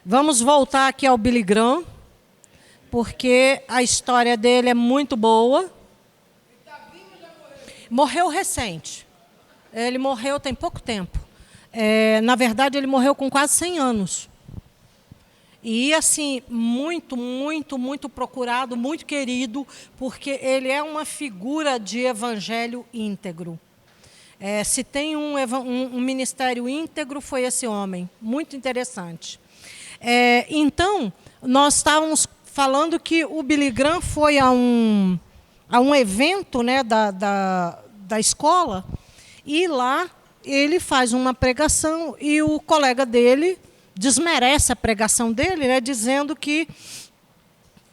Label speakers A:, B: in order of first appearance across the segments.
A: Vamos voltar aqui ao Billy Graham, porque a história dele é muito boa. Morreu recente. Ele morreu tem pouco tempo. Na verdade, ele morreu com quase 100 anos. E, assim, muito, muito, muito procurado, muito querido, porque ele é uma figura de evangelho íntegro. Se tem um ministério íntegro, foi esse homem. Muito interessante. Então, nós estávamos falando que o Billy Graham foi a um evento, né, da escola, e lá ele faz uma pregação e o colega dele desmerece a pregação dele, né, dizendo que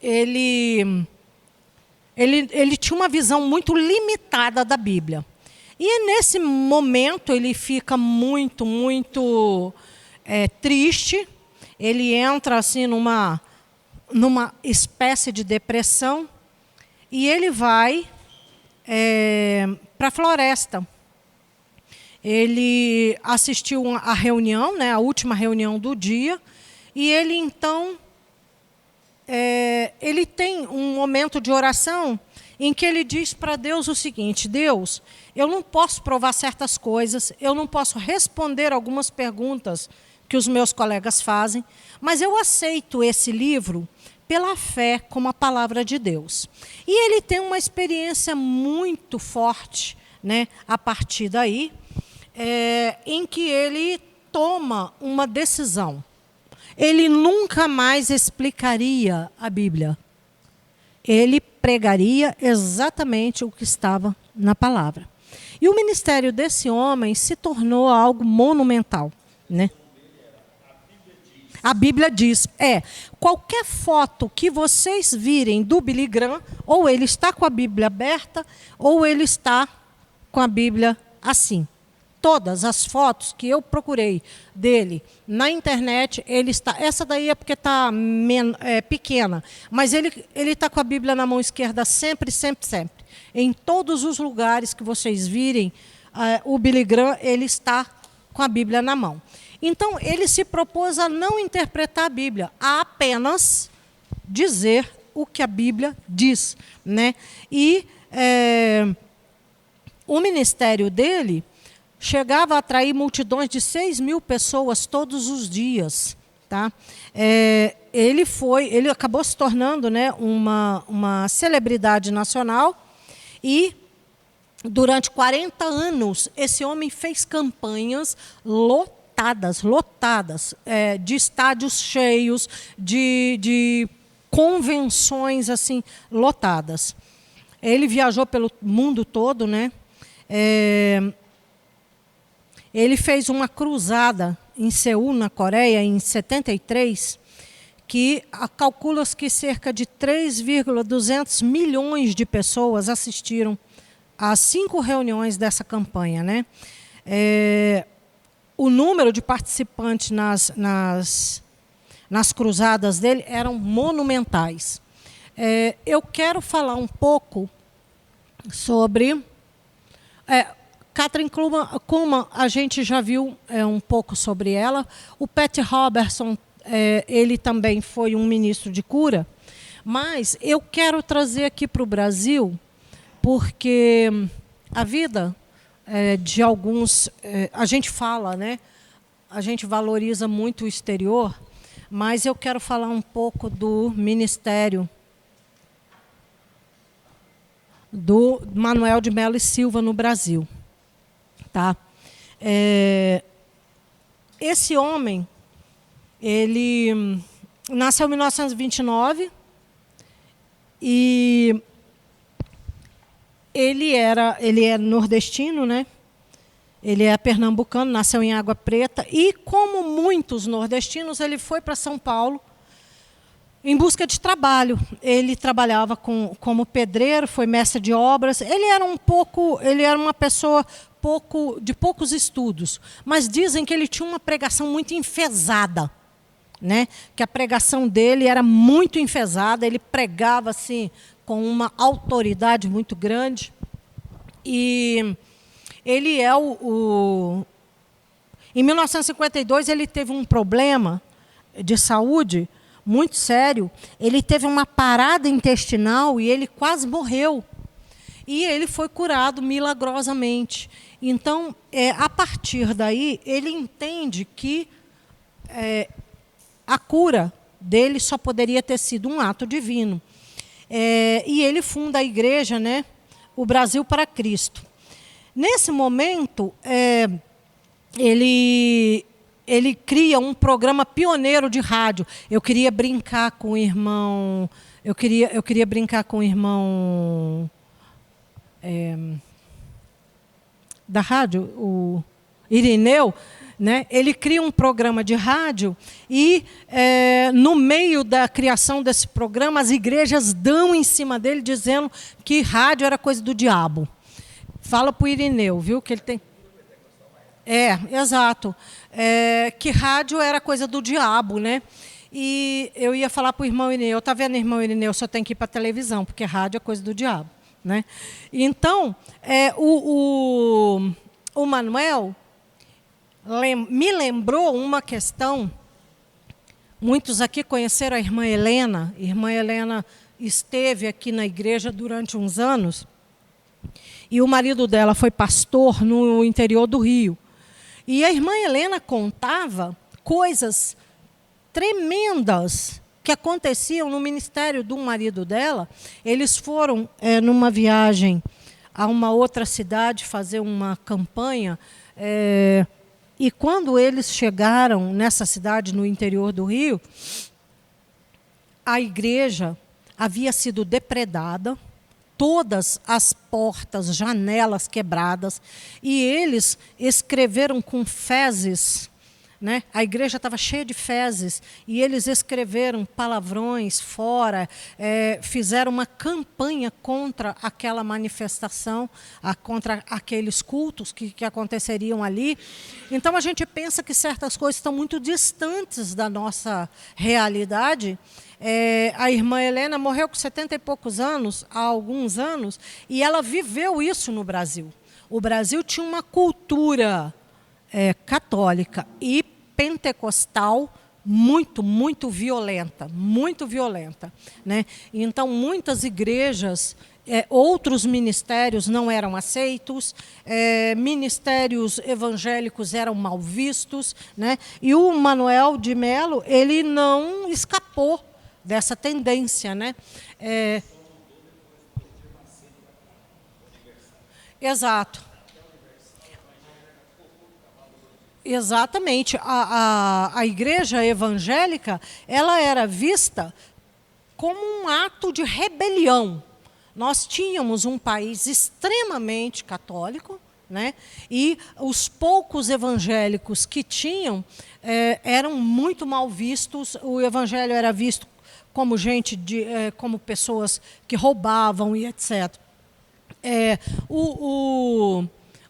A: ele tinha uma visão muito limitada da Bíblia. E, nesse momento, ele fica muito, muito triste. Ele entra assim numa espécie de depressão e ele vai para a floresta. Ele assistiu a reunião, né, a última reunião do dia, e ele então ele tem um momento de oração em que ele diz para Deus o seguinte: Deus, eu não posso provar certas coisas, eu não posso responder algumas perguntas que os meus colegas fazem, mas eu aceito esse livro pela fé como a palavra de Deus. E ele tem uma experiência muito forte, né, a partir daí, em que ele toma uma decisão. Ele nunca mais explicaria a Bíblia. Ele pregaria exatamente o que estava na palavra. E o ministério desse homem se tornou algo monumental, né? A Bíblia diz, qualquer foto que vocês virem do Billy Graham, ou ele está com a Bíblia aberta, ou ele está com a Bíblia assim. Todas as fotos que eu procurei dele na internet, ele está. Essa daí é porque está pequena, mas ele está com a Bíblia na mão esquerda sempre, sempre, sempre. Em todos os lugares que vocês virem, o Billy Graham, ele está com a Bíblia na mão. Então, ele se propôs a não interpretar a Bíblia, a apenas dizer o que a Bíblia diz, né? E o ministério dele chegava a atrair multidões de 6.000 pessoas todos os dias. Tá? Ele acabou se tornando, né, uma celebridade nacional e, durante 40 anos, esse homem fez campanhas lotadas, de estádios cheios, de convenções assim, lotadas. Ele viajou pelo mundo todo, né? Ele fez uma cruzada em Seul, na Coreia, em 73, que calcula-se que cerca de 3,2 milhões de pessoas assistiram a 5 reuniões dessa campanha, né? O número de participantes nas cruzadas dele eram monumentais. Eu quero falar um pouco sobre... Kathryn Kuhlman, a gente já viu um pouco sobre ela. O Pat Robertson, ele também foi um ministro de cura. Mas eu quero trazer aqui para o Brasil, porque a vida de alguns... a gente fala, né? A gente valoriza muito o exterior, mas eu quero falar um pouco do ministério do Manuel de Melo e Silva no Brasil. Tá? Esse homem, ele nasceu em 1929 e ele é nordestino, né? Ele é pernambucano, nasceu em Água Preta e, como muitos nordestinos, ele foi para São Paulo em busca de trabalho. Ele trabalhava como pedreiro, foi mestre de obras. Ele era uma pessoa de poucos estudos, mas dizem que ele tinha uma pregação muito enfesada, né? Que a pregação dele era muito enfesada, ele pregava assim com uma autoridade muito grande. E ele em 1952 ele teve um problema de saúde muito sério. Ele teve uma parada intestinal e ele quase morreu. E ele foi curado milagrosamente. Então, a partir daí, ele entende que a cura dele só poderia ter sido um ato divino. E ele funda a igreja, né, o Brasil para Cristo. Nesse momento, ele cria um programa pioneiro de rádio. Eu queria brincar com o irmão... Eu queria brincar com o irmão... da rádio, o Irineu, né? Ele cria um programa de rádio e, no meio da criação desse programa, as igrejas dão em cima dele, dizendo que rádio era coisa do diabo. Fala para o Irineu, viu? Que ele tem... exato. Que rádio era coisa do diabo, né? E eu ia falar para o irmão Irineu, tá vendo, irmão Irineu, só tem que ir para a televisão, porque rádio é coisa do diabo. Né? Então, o Manuel me lembrou uma questão. Muitos aqui conheceram a irmã Helena. A irmã Helena esteve aqui na igreja durante uns anos. E o marido dela foi pastor no interior do Rio. E a irmã Helena contava coisas tremendas que aconteciam no ministério do marido dela. Eles foram numa viagem a uma outra cidade fazer uma campanha, e quando eles chegaram nessa cidade no interior do Rio, a igreja havia sido depredada, todas as portas, janelas quebradas, e eles escreveram com fezes, né? A igreja estava cheia de fezes e eles escreveram palavrões fora, fizeram uma campanha contra aquela manifestação, contra aqueles cultos que aconteceriam ali. Então, a gente pensa que certas coisas estão muito distantes da nossa realidade. A irmã Helena morreu com 70 e poucos anos, há alguns anos, e ela viveu isso no Brasil. O Brasil tinha uma cultura católica e pentecostal muito violenta, né? Então, muitas igrejas, outros ministérios não eram aceitos, ministérios evangélicos eram mal vistos, né? E o Manuel de Melo, ele não escapou dessa tendência, né? Exato. Exatamente. A igreja evangélica, ela era vista como um ato de rebelião. Nós tínhamos um país extremamente católico, né? E os poucos evangélicos que tinham eram muito mal vistos. O evangelho era visto como como pessoas que roubavam e etc.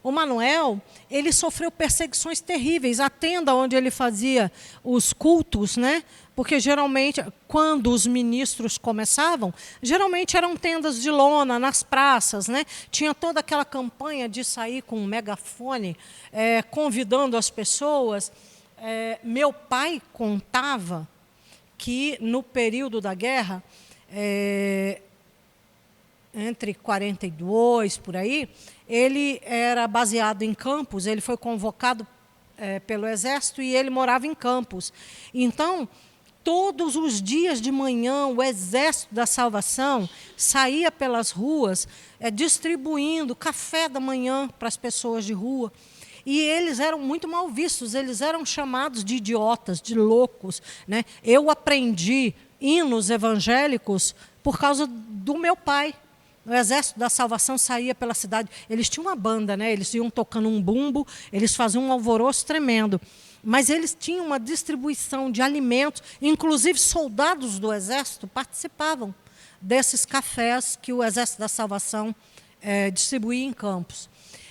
A: O Manuel, ele sofreu perseguições terríveis. A tenda onde ele fazia os cultos, né? Porque geralmente, quando os ministros começavam, geralmente eram tendas de lona nas praças, né? Tinha toda aquela campanha de sair com um megafone, convidando as pessoas. Meu pai contava que no período da guerra, entre 42, por aí, ele era baseado em Campos, ele foi convocado pelo Exército e ele morava em Campos. Então, todos os dias de manhã, o Exército da Salvação saía pelas ruas distribuindo café da manhã para as pessoas de rua. E eles eram muito mal vistos, eles eram chamados de idiotas, de loucos, né? Eu aprendi hinos evangélicos por causa do meu pai. O Exército da Salvação saía pela cidade. Eles tinham uma banda, né? Eles iam tocando um bumbo, eles faziam um alvoroço tremendo. Mas eles tinham uma distribuição de alimentos, inclusive soldados do Exército participavam desses cafés que o Exército da Salvação distribuía em Campos.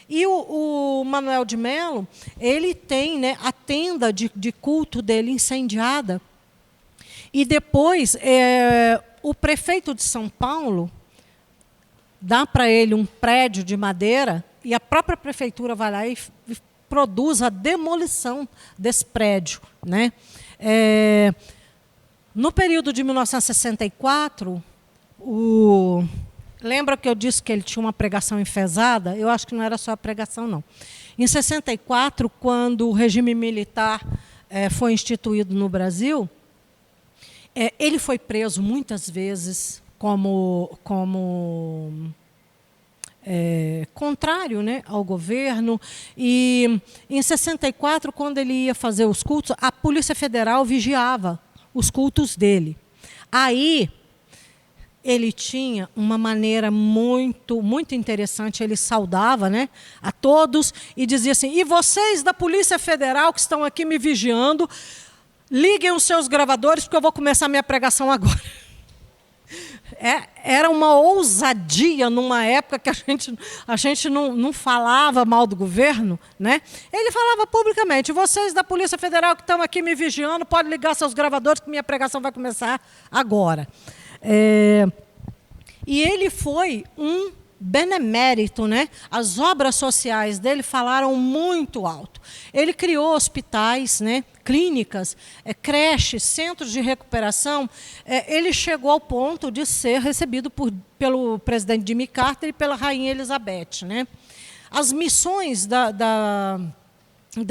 A: E o Manuel de Melo, ele tem, né, a tenda de culto dele incendiada. E depois, o prefeito de São Paulo dá para ele um prédio de madeira e a própria prefeitura vai lá e produz a demolição desse prédio, né? No período de 1964, lembra que eu disse que ele tinha uma pregação enfesada? Eu acho que não era só a pregação, não. Em 64, quando o regime militar foi instituído no Brasil, ele foi preso muitas vezes como contrário, né, ao governo. E em 64, quando ele ia fazer os cultos, a Polícia Federal vigiava os cultos dele. Aí ele tinha uma maneira muito interessante, ele saudava, né, a todos e dizia assim: e vocês da Polícia Federal que estão aqui me vigiando, liguem os seus gravadores porque eu vou começar a minha pregação agora. Era uma ousadia numa época que a gente não falava mal do governo, né? Ele falava publicamente: vocês da Polícia Federal que estão aqui me vigiando, podem ligar seus gravadores que minha pregação vai começar agora. E ele foi um benemérito, né? As obras sociais dele falaram muito alto. Ele criou hospitais, né? Clínicas, creches, centros de recuperação. Ele chegou ao ponto de ser recebido pelo presidente Jimmy Carter e pela rainha Elizabeth, né? As missões da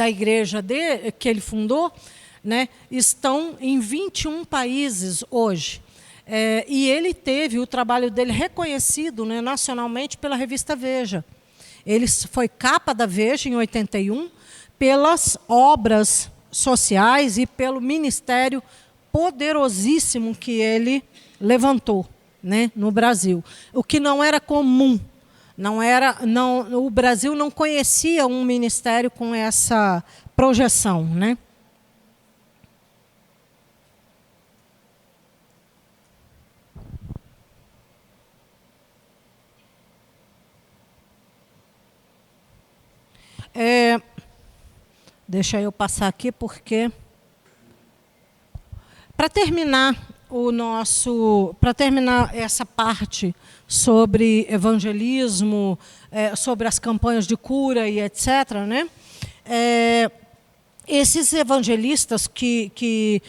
A: igreja que ele fundou, né, estão em 21 países hoje. E ele teve o trabalho dele reconhecido, né, nacionalmente pela revista Veja. Ele foi capa da Veja em 81 pelas obras sociais e pelo ministério poderosíssimo que ele levantou, né, no Brasil. O que não era comum. O Brasil não conhecia um ministério com essa projeção, né? Deixa eu passar aqui porque para terminar essa parte sobre evangelismo, sobre as campanhas de cura e etc., né? Esses evangelistas que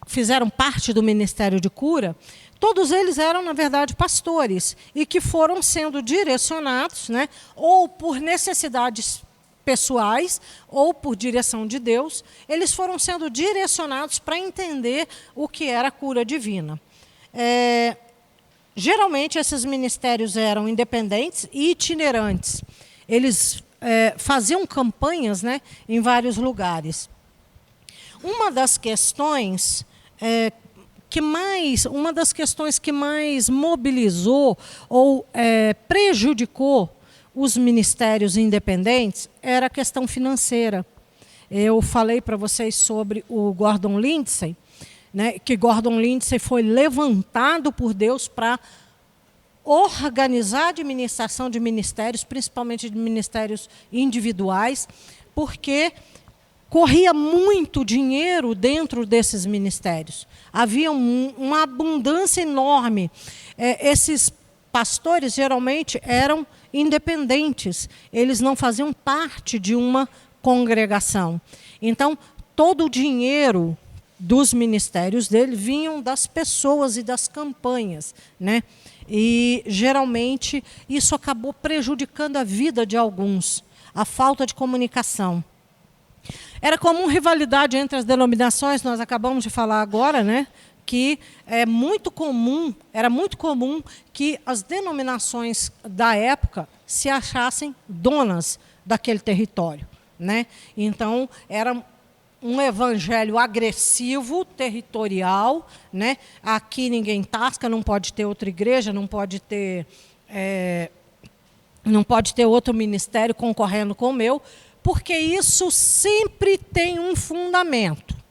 A: fizeram parte do ministério de cura, todos eles eram, na verdade, pastores e que foram sendo direcionados, né, ou por necessidades pessoais ou por direção de Deus, eles foram sendo direcionados para entender o que era a cura divina. Geralmente, esses ministérios eram independentes e itinerantes. Eles faziam campanhas, né, em vários lugares. Uma das questões que mais mobilizou ou prejudicou os ministérios independentes era a questão financeira. Eu falei para vocês sobre o Gordon Lindsay, né, que Gordon Lindsay foi levantado por Deus para organizar a administração de ministérios, principalmente de ministérios individuais, porque corria muito dinheiro dentro desses ministérios. Havia uma abundância enorme. Esses pastores geralmente eram independentes, eles não faziam parte de uma congregação. Então, todo o dinheiro dos ministérios dele vinham das pessoas e das campanhas, né? E, geralmente, isso acabou prejudicando a vida de alguns, a falta de comunicação. Era comum rivalidade entre as denominações, nós acabamos de falar agora, né? Que era muito comum que as denominações da época se achassem donas daquele território, né? Então, era um evangelho agressivo, territorial, né? Aqui ninguém tasca, não pode ter outra igreja, não pode ter outro ministério concorrendo com o meu, porque isso sempre tem um fundamento.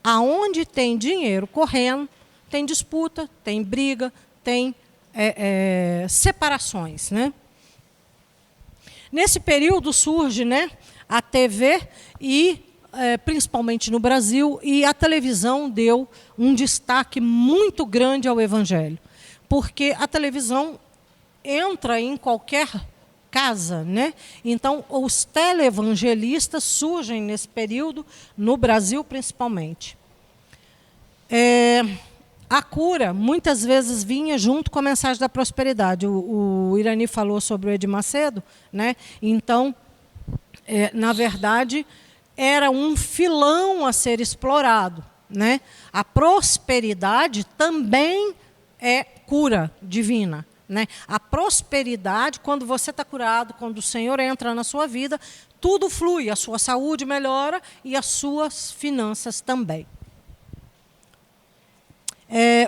A: Aonde tem dinheiro correndo, tem disputa, tem briga, tem separações, né? Nesse período surge, né, a TV e, principalmente no Brasil, e a televisão deu um destaque muito grande ao evangelho, porque a televisão entra em qualquer casa, né? Então, os televangelistas surgem nesse período, no Brasil principalmente. A cura, muitas vezes, vinha junto com a mensagem da prosperidade. O Irani falou sobre o Edir Macedo, né? Então, na verdade, era um filão a ser explorado, né? A prosperidade também é cura divina, né? A prosperidade, quando você está curado, quando o Senhor entra na sua vida, tudo flui, a sua saúde melhora e as suas finanças também.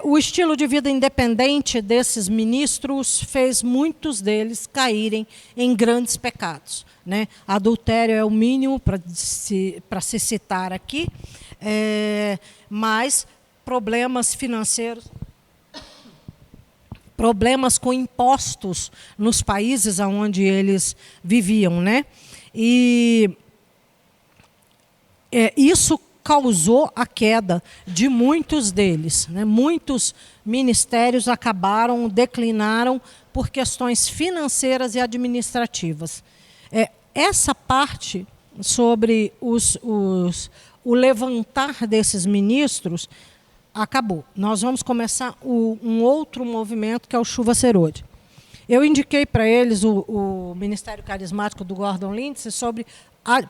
A: O estilo de vida independente desses ministros fez muitos deles caírem em grandes pecados, né? Adultério é o mínimo para se citar aqui, mas problemas financeiros, problemas com impostos nos países onde eles viviam, né? E isso causou a queda de muitos deles, né? Muitos ministérios declinaram por questões financeiras e administrativas. Essa parte sobre o levantar desses ministros acabou. Nós vamos começar um outro movimento, que é o Chuva Serode. Eu indiquei para eles o Ministério Carismático do Gordon Lindsay,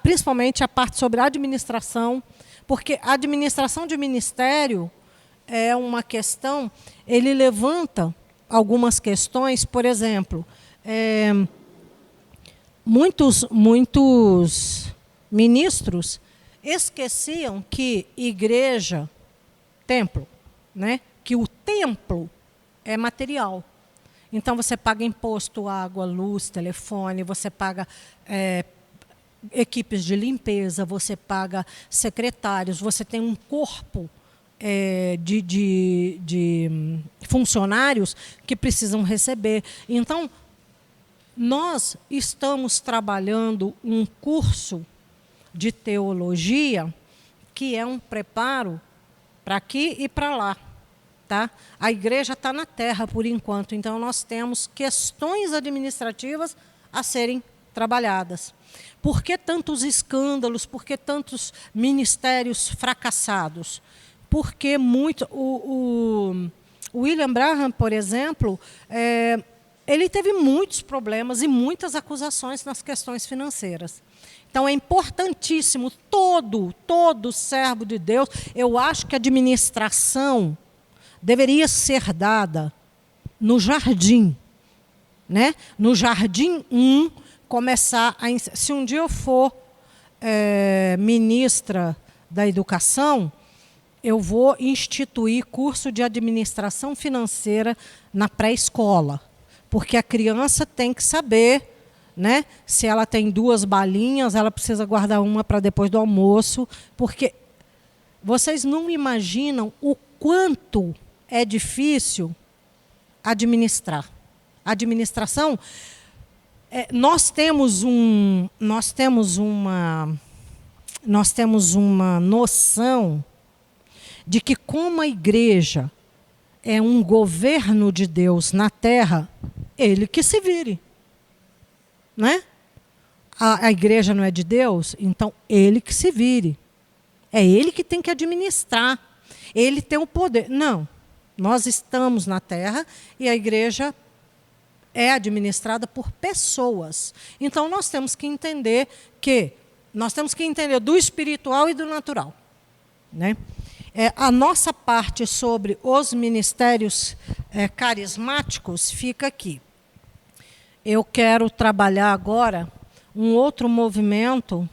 A: principalmente a parte sobre administração, porque a administração de ministério é uma questão, ele levanta algumas questões, por exemplo, muitos ministros esqueciam que igreja, templo, né? Que o templo é material. Então, você paga imposto, água, luz, telefone, você paga equipes de limpeza, você paga secretários, você tem um corpo de funcionários que precisam receber. Então, nós estamos trabalhando um curso de teologia que é um preparo para aqui e para lá. Tá? A igreja está na terra por enquanto, então nós temos questões administrativas a serem trabalhadas. Por que tantos escândalos? Por que tantos ministérios fracassados? Porque o William Branham, por exemplo, ele teve muitos problemas e muitas acusações nas questões financeiras. Então, é importantíssimo, todo servo de Deus, eu acho que a administração deveria ser dada no jardim, né? No jardim 1, começar a... Se um dia eu for ministra da educação, eu vou instituir curso de administração financeira na pré-escola, porque a criança tem que saber, né? Se ela tem 2 balinhas, ela precisa guardar uma para depois do almoço, porque vocês não imaginam o quanto é difícil administrar. A administração, nós temos uma noção de que, como a igreja é um governo de Deus na terra, ele que se vire. Né? A igreja não é de Deus, então ele que se vire. É ele que tem que administrar. Ele tem o poder. Não. Nós estamos na terra e a igreja é administrada por pessoas. Então, nós temos que entender do espiritual e do natural. Né? A nossa parte sobre os ministérios carismáticos fica aqui. Eu quero trabalhar agora um outro movimento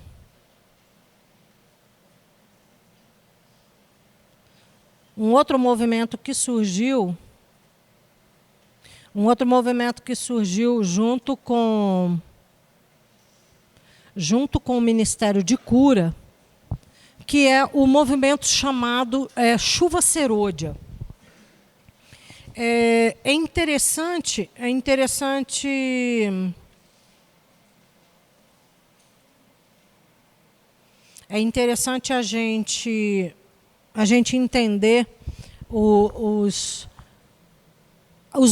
A: que surgiu, junto com o Ministério de Cura, que é o movimento chamado Chuva Serôdia. É interessante a gente entender os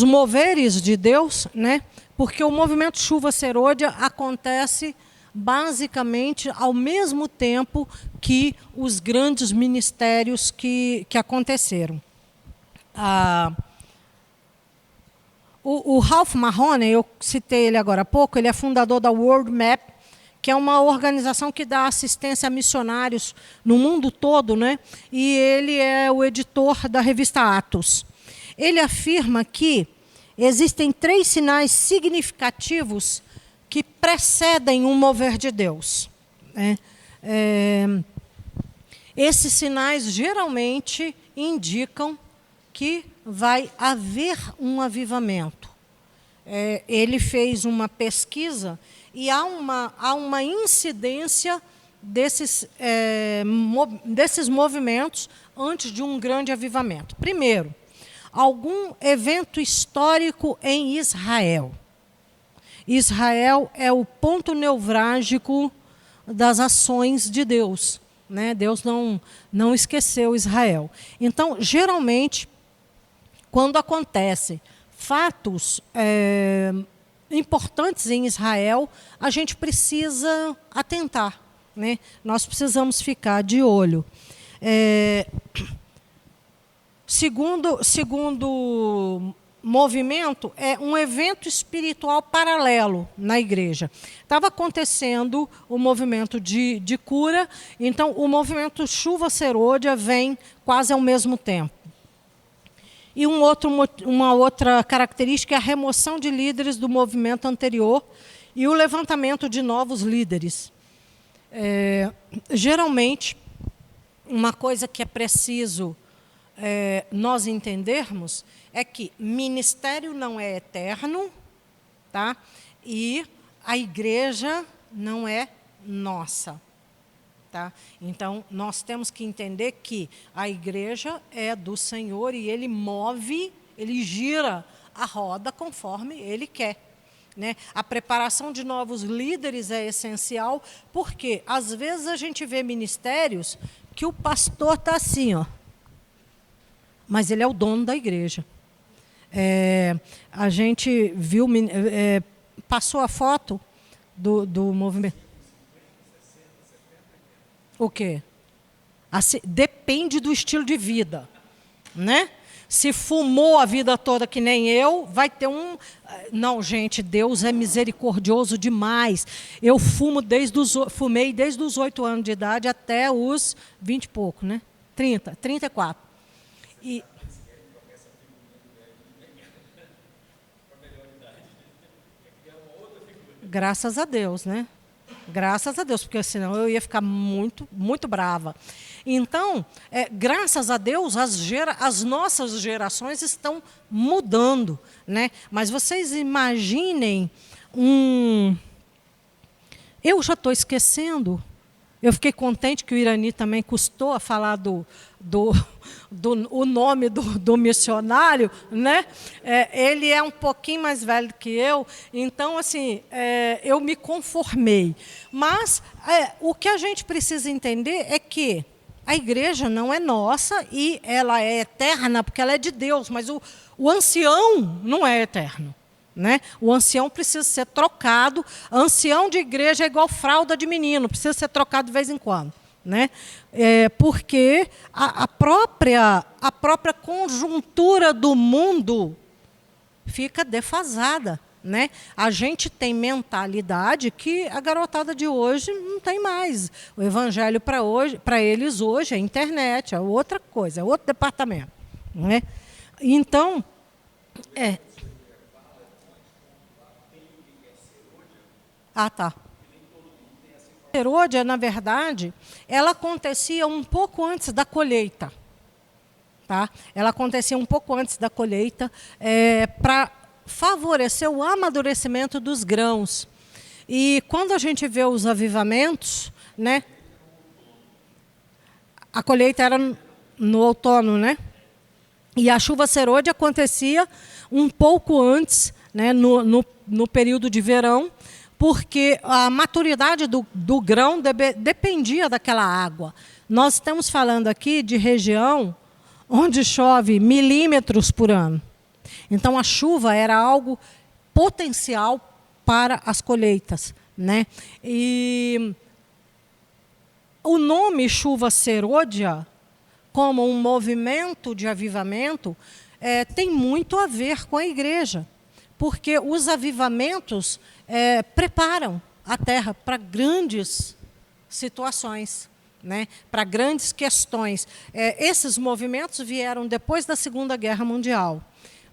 A: moveres de Deus, né? Porque o movimento Chuva Serôdia acontece basicamente ao mesmo tempo que os grandes ministérios que aconteceram. O Ralph Mahoney, eu citei ele agora há pouco, ele é fundador da World Map, que é uma organização que dá assistência a missionários no mundo todo, né? E ele é o editor da revista Atos. Ele afirma que existem 3 sinais significativos que precedem um mover de Deus, né? Esses sinais geralmente indicam que vai haver um avivamento. Ele fez uma pesquisa e há uma incidência desses movimentos antes de um grande avivamento. Primeiro, algum evento histórico em Israel. Israel é o ponto nevrálgico das ações de Deus, né? Deus não esqueceu Israel. Então, geralmente, quando acontece fatos importantes em Israel, a gente precisa atentar, né? Nós precisamos ficar de olho. Segundo movimento, é um evento espiritual paralelo na igreja. Estava acontecendo o movimento de cura, então o movimento Chuva Serôdia vem quase ao mesmo tempo. E uma outra característica é a remoção de líderes do movimento anterior e o levantamento de novos líderes. Geralmente, uma coisa que é preciso nós entendermos é que ministério não é eterno, tá? E a igreja não é nossa. Tá? Então, nós temos que entender que a igreja é do Senhor e Ele move, Ele gira a roda conforme Ele quer. Né? A preparação de novos líderes é essencial, porque às vezes a gente vê ministérios que o pastor está assim, ó, mas ele é o dono da igreja. A gente viu, passou a foto do movimento. O quê? Assim, depende do estilo de vida, né? Se fumou a vida toda que nem eu, vai ter um... Não, gente, Deus é misericordioso demais. Eu fumei desde os 8 anos de idade até os 20 e pouco, né? 34. E... Graças a Deus, né? Graças a Deus, porque senão eu ia ficar muito, muito brava. Então, graças a Deus, as nossas gerações estão mudando, né? Mas vocês imaginem Eu já estou esquecendo. Eu fiquei contente que o Irani também custou a falar o nome do missionário, né? Ele é um pouquinho mais velho que eu, então, assim, eu me conformei. Mas o que a gente precisa entender é que a igreja não é nossa e ela é eterna porque ela é de Deus, mas o ancião não é eterno. Né? O ancião precisa ser trocado. Ancião de igreja é igual fralda de menino, precisa ser trocado de vez em quando. Né? Porque a própria conjuntura do mundo fica defasada. Né? A gente tem mentalidade que a garotada de hoje não tem mais. O evangelho para eles hoje é internet, é outra coisa, é outro departamento. Né? Então, tá. A serôdia, na verdade, ela acontecia um pouco antes da colheita. Tá? Ela acontecia um pouco antes da colheita para favorecer o amadurecimento dos grãos. E quando a gente vê os avivamentos, né, a colheita era no outono, né? E a chuva serôdia acontecia um pouco antes, né, no período de verão, porque a maturidade do grão dependia daquela água. Nós estamos falando aqui de região onde chove milímetros por ano. Então, a chuva era algo potencial para as colheitas, né? E o nome chuva serôdia, como um movimento de avivamento, tem muito a ver com a igreja, porque os avivamentos preparam a terra para grandes situações, né? Para grandes questões. Esses movimentos vieram depois da Segunda Guerra Mundial.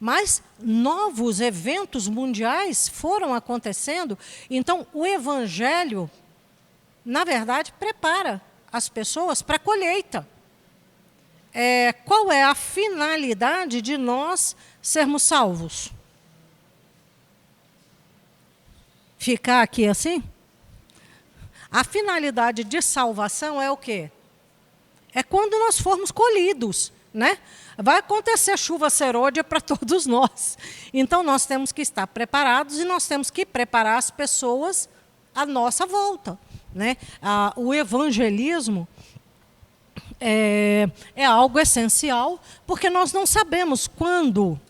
A: Mas novos eventos mundiais foram acontecendo. Então, o Evangelho, na verdade, prepara as pessoas para a colheita. Qual é a finalidade de nós sermos salvos? Ficar aqui assim? A finalidade de salvação é o quê? É quando nós formos colhidos, né? Vai acontecer chuva serôdia para todos nós. Então, nós temos que estar preparados e nós temos que preparar as pessoas à nossa volta, né? O evangelismo é algo essencial, porque nós não sabemos quando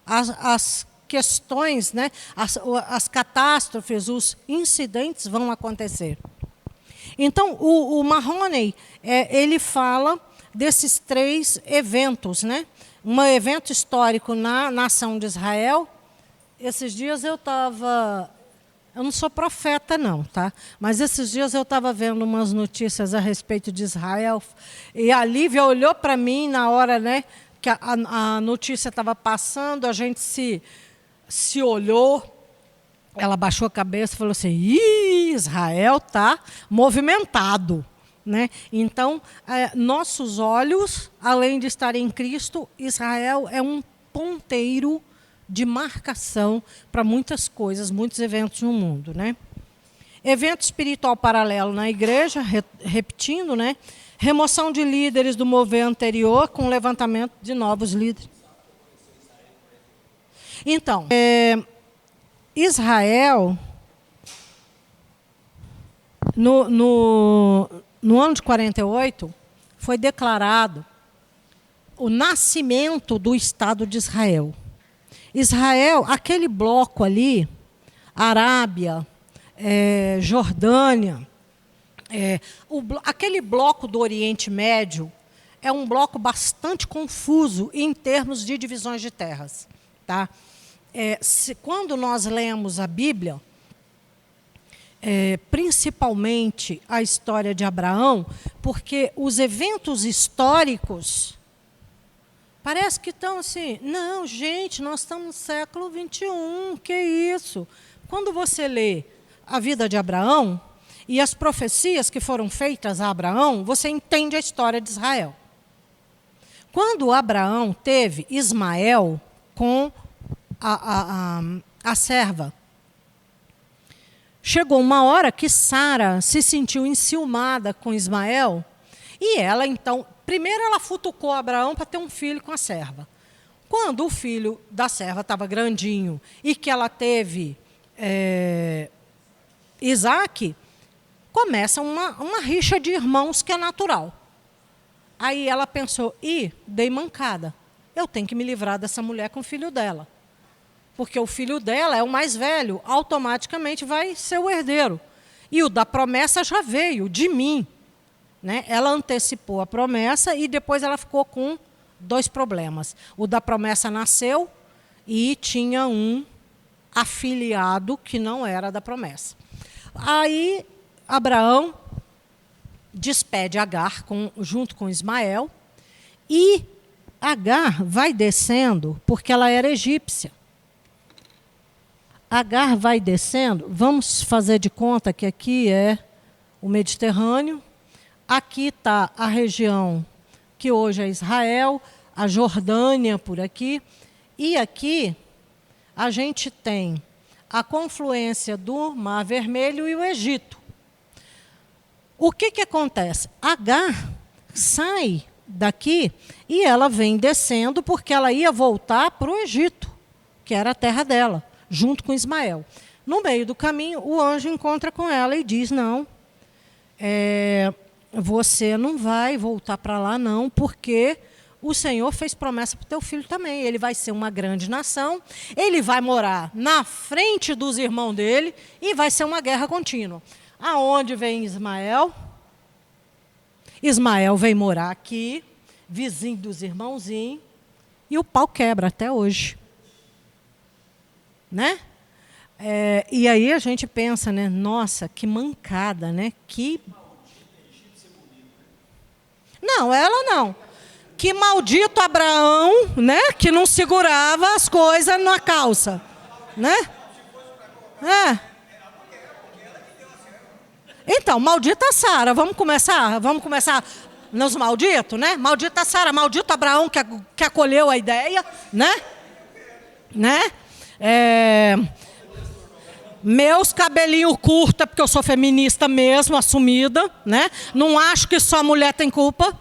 A: as questões, né, as catástrofes, os incidentes vão acontecer. Então, o Mahoney, ele fala desses 3 eventos, né? Um evento histórico na nação de Israel. Esses dias eu não sou profeta não, tá? Mas esses dias eu estava vendo umas notícias a respeito de Israel, e a Lívia olhou para mim na hora, né, que a notícia estava passando, a gente se olhou, ela baixou a cabeça e falou assim: Israel está movimentado, né? Então, nossos olhos, além de estarem em Cristo, Israel é um ponteiro de marcação para muitas coisas, muitos eventos no mundo, né? Evento espiritual paralelo na igreja, repetindo, né? Remoção de líderes do mover anterior com levantamento de novos líderes. Então, Israel, no ano de 48, foi declarado o nascimento do Estado de Israel. Israel, aquele bloco ali, Arábia, Jordânia, aquele bloco do Oriente Médio, é um bloco bastante confuso em termos de divisões de terras. Tá? Quando nós lemos a Bíblia, principalmente a história de Abraão, porque os eventos históricos parece que estão assim, não, gente, nós estamos no século XXI, que isso? Quando você lê a vida de Abraão e as profecias que foram feitas a Abraão, você entende a história de Israel. Quando Abraão teve Ismael com a serva, chegou uma hora que Sara se sentiu enciumada com Ismael, e ela, então, primeiro ela futucou Abraão para ter um filho com a serva. Quando o filho da serva estava grandinho e que ela teve Isaac, começa uma rixa de irmãos que é natural. Aí ela pensou, dei mancada, eu tenho que me livrar dessa mulher com o filho dela. Porque o filho dela é o mais velho, automaticamente vai ser o herdeiro. E o da promessa já veio, de mim. Né? Ela antecipou a promessa e depois ela ficou com 2 problemas. O da promessa nasceu e tinha um afiliado que não era da promessa. Aí Abraão despede Agar junto com Ismael, e Agar vai descendo, porque ela era egípcia. Agar vai descendo, vamos fazer de conta que aqui é o Mediterrâneo, aqui está a região que hoje é Israel, a Jordânia por aqui, e aqui a gente tem a confluência do Mar Vermelho e o Egito. O que acontece? Agar sai daqui e ela vem descendo porque ela ia voltar para o Egito, que era a terra dela, junto com Ismael. No meio do caminho, o anjo encontra com ela e diz, não, você não vai voltar para lá não, porque o Senhor fez promessa para o teu filho também. Ele vai ser uma grande nação, ele vai morar na frente dos irmãos dele e vai ser uma guerra contínua. Aonde vem Ismael? Ismael vem morar aqui, vizinho dos irmãozinhos, e o pau quebra até hoje. Né? E aí a gente pensa, né? Nossa, que mancada, né? Não, ela não. Que maldito Abraão, né? Que não segurava as coisas na calça, né? Então, maldita Sara. Vamos começar nos malditos, né? Maldita Sara, maldito Abraão que acolheu a ideia, né? Meus cabelinhos curtos, porque eu sou feminista mesmo, assumida, né? Não acho que só a mulher tem culpa.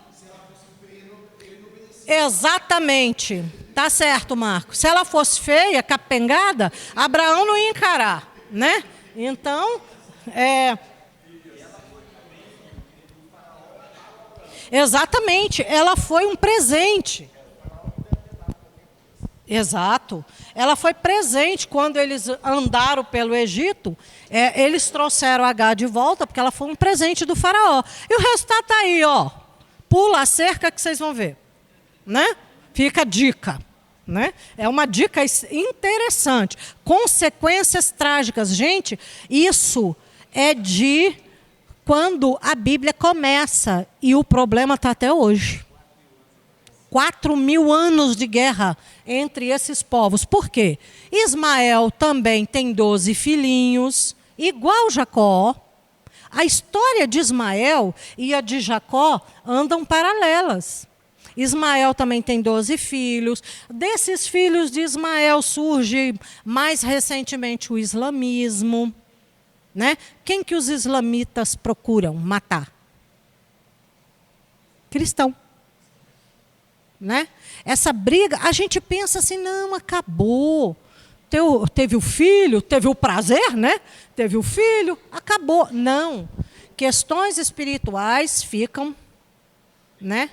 A: Exatamente. Tá certo, Marco. Se ela fosse feia, capengada, Abraão não ia encarar, né? Então, exatamente, ela foi um presente. Exato. Ela foi presente quando eles andaram pelo Egito. Eles trouxeram H de volta porque ela foi um presente do faraó. E o resultado está aí, ó. Pula a cerca que vocês vão ver, né? Fica a dica, né? É uma dica interessante. Consequências trágicas, gente. Isso é de quando a Bíblia começa e o problema está até hoje. 4.000 anos de guerra entre esses povos. Por quê? Ismael também tem 12 filhinhos, igual Jacó. A história de Ismael e a de Jacó andam paralelas. Ismael também tem 12 filhos. Desses filhos de Ismael surge mais recentemente o islamismo. Né? Quem que os islamitas procuram matar? Cristão. Né? Essa briga, a gente pensa assim, não, acabou. Teve o filho, teve o prazer, né? Teve o filho, acabou. Não. Questões espirituais ficam, né,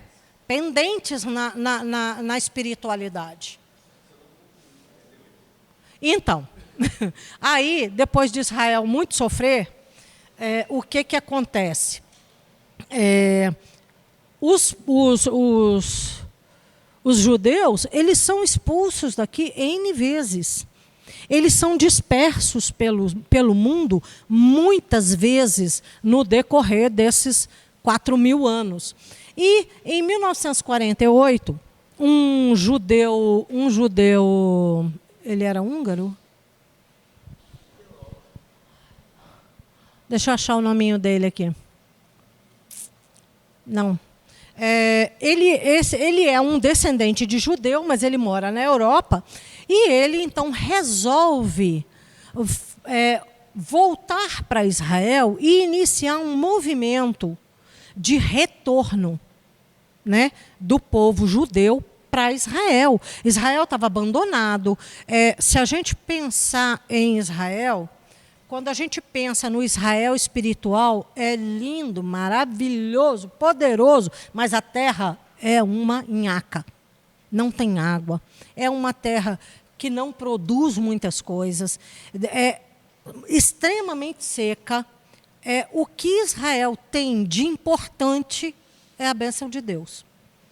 A: pendentes na espiritualidade. Então, aí, depois de Israel muito sofrer, o que acontece? Os judeus, eles são expulsos daqui N vezes. Eles são dispersos pelo mundo muitas vezes no decorrer desses 4.000 anos. E em 1948, um judeu, ele era húngaro? Deixa eu achar o nominho dele aqui. Não. Ele é um descendente de judeu, mas ele mora na Europa, e ele então resolve voltar para Israel e iniciar um movimento de retorno, né, do povo judeu para Israel. Israel estava abandonado. Se a gente pensar em Israel, quando a gente pensa no Israel espiritual, é lindo, maravilhoso, poderoso, mas a terra é uma nhaca, não tem água. É uma terra que não produz muitas coisas, é extremamente seca. O que Israel tem de importante é a bênção de Deus.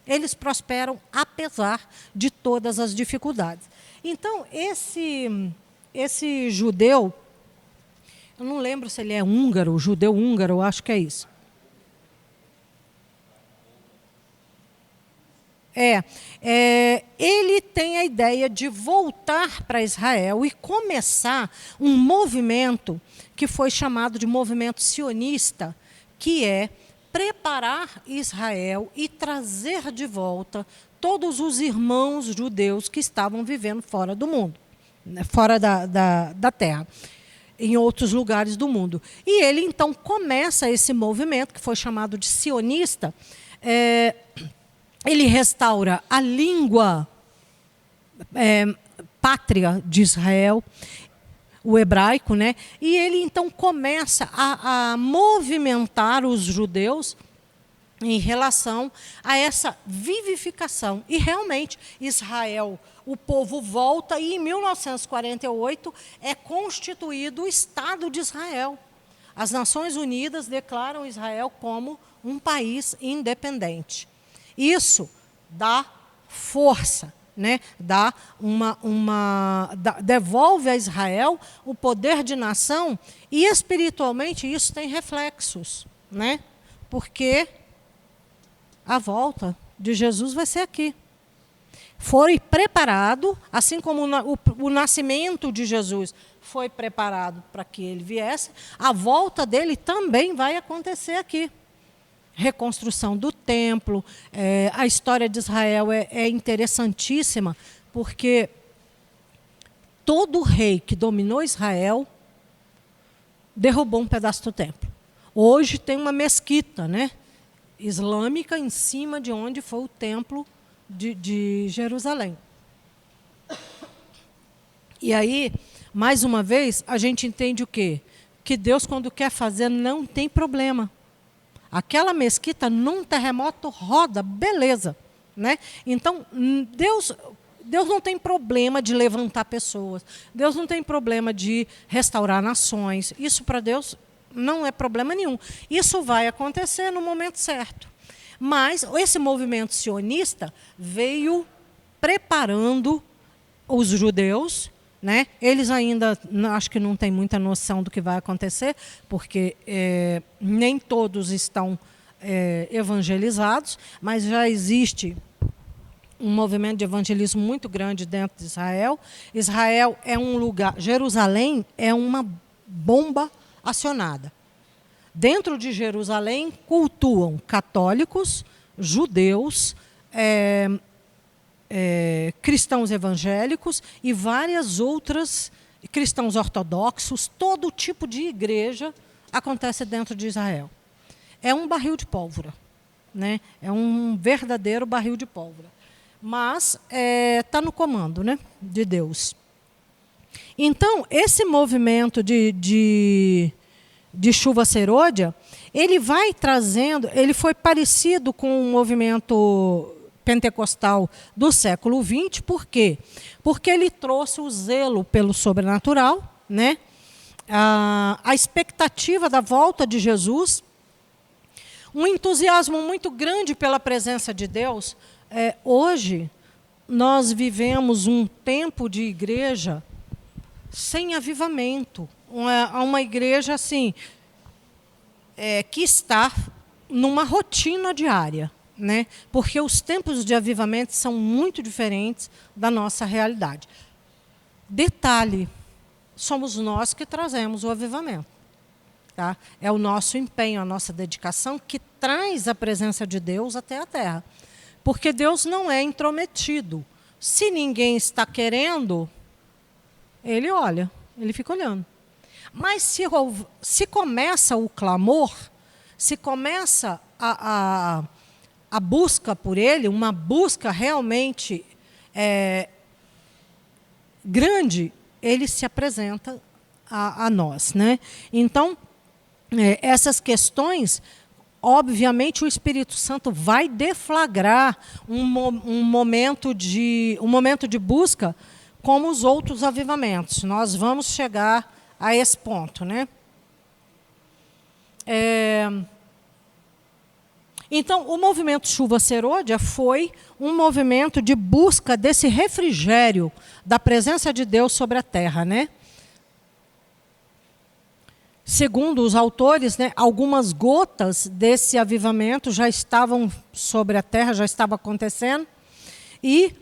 A: Eles prosperam apesar de todas as dificuldades. Então, esse judeu, eu não lembro se ele é húngaro, judeu húngaro, acho que é isso. Ele tem a ideia de voltar para Israel e começar um movimento que foi chamado de movimento sionista, que é preparar Israel e trazer de volta todos os irmãos judeus que estavam vivendo fora do mundo, fora da terra, em outros lugares do mundo. E ele, então, começa esse movimento, que foi chamado de sionista. Ele restaura a língua pátria de Israel, o hebraico, né? E ele, então, começa a movimentar os judeus em relação a essa vivificação. E realmente, Israel, o povo volta e em 1948 é constituído o Estado de Israel. As Nações Unidas declaram Israel como um país independente. Isso dá força, né? Devolve a Israel o poder de nação e espiritualmente isso tem reflexos, né? Porque a volta de Jesus vai ser aqui. Foi preparado, assim como o nascimento de Jesus foi preparado para que ele viesse, a volta dele também vai acontecer aqui. Reconstrução do templo, a história de Israel é interessantíssima, porque todo rei que dominou Israel derrubou um pedaço do templo. Hoje tem uma mesquita, né, islâmica em cima de onde foi o templo de Jerusalém. E aí, mais uma vez, a gente entende o quê? Que Deus, quando quer fazer, não tem problema. Aquela mesquita, num terremoto, roda, beleza, né? Então, Deus não tem problema de levantar pessoas. Deus não tem problema de restaurar nações. Isso, para Deus, não é problema nenhum. Isso vai acontecer no momento certo. Mas esse movimento sionista veio preparando os judeus, né? Eles ainda, acho que não têm muita noção do que vai acontecer, porque nem todos estão evangelizados, mas já existe um movimento de evangelismo muito grande dentro de Israel. Israel é um lugar, Jerusalém é uma bomba acionada. Dentro de Jerusalém cultuam católicos, judeus, cristãos evangélicos e várias outras, cristãos ortodoxos, todo tipo de igreja acontece dentro de Israel. É um barril de pólvora, né? É um verdadeiro barril de pólvora. Mas está no comando, né, de Deus. Então, esse movimento de chuva serôdia, ele vai trazendo, ele foi parecido com o movimento pentecostal do século XX, por quê? Porque ele trouxe o zelo pelo sobrenatural, né? A expectativa da volta de Jesus, um entusiasmo muito grande pela presença de Deus. Hoje, nós vivemos um tempo de igreja sem avivamento. Uma igreja assim, que está numa rotina diária, né? Porque os tempos de avivamento são muito diferentes da nossa realidade. Detalhe, somos nós que trazemos o avivamento. Tá? É o nosso empenho, a nossa dedicação que traz a presença de Deus até a terra. Porque Deus não é intrometido. Se ninguém está querendo, ele olha, ele fica olhando. Mas se começa o clamor, se começa a busca por ele, uma busca realmente grande, ele se apresenta a nós, né? Então, essas questões, obviamente, o Espírito Santo vai deflagrar um momento de busca, como os outros avivamentos. Nós vamos chegar a esse ponto, né? Então, o movimento Chuva Serôdia foi um movimento de busca desse refrigério da presença de Deus sobre a terra, né? Segundo os autores, né, algumas gotas desse avivamento já estavam sobre a terra, já estava acontecendo, e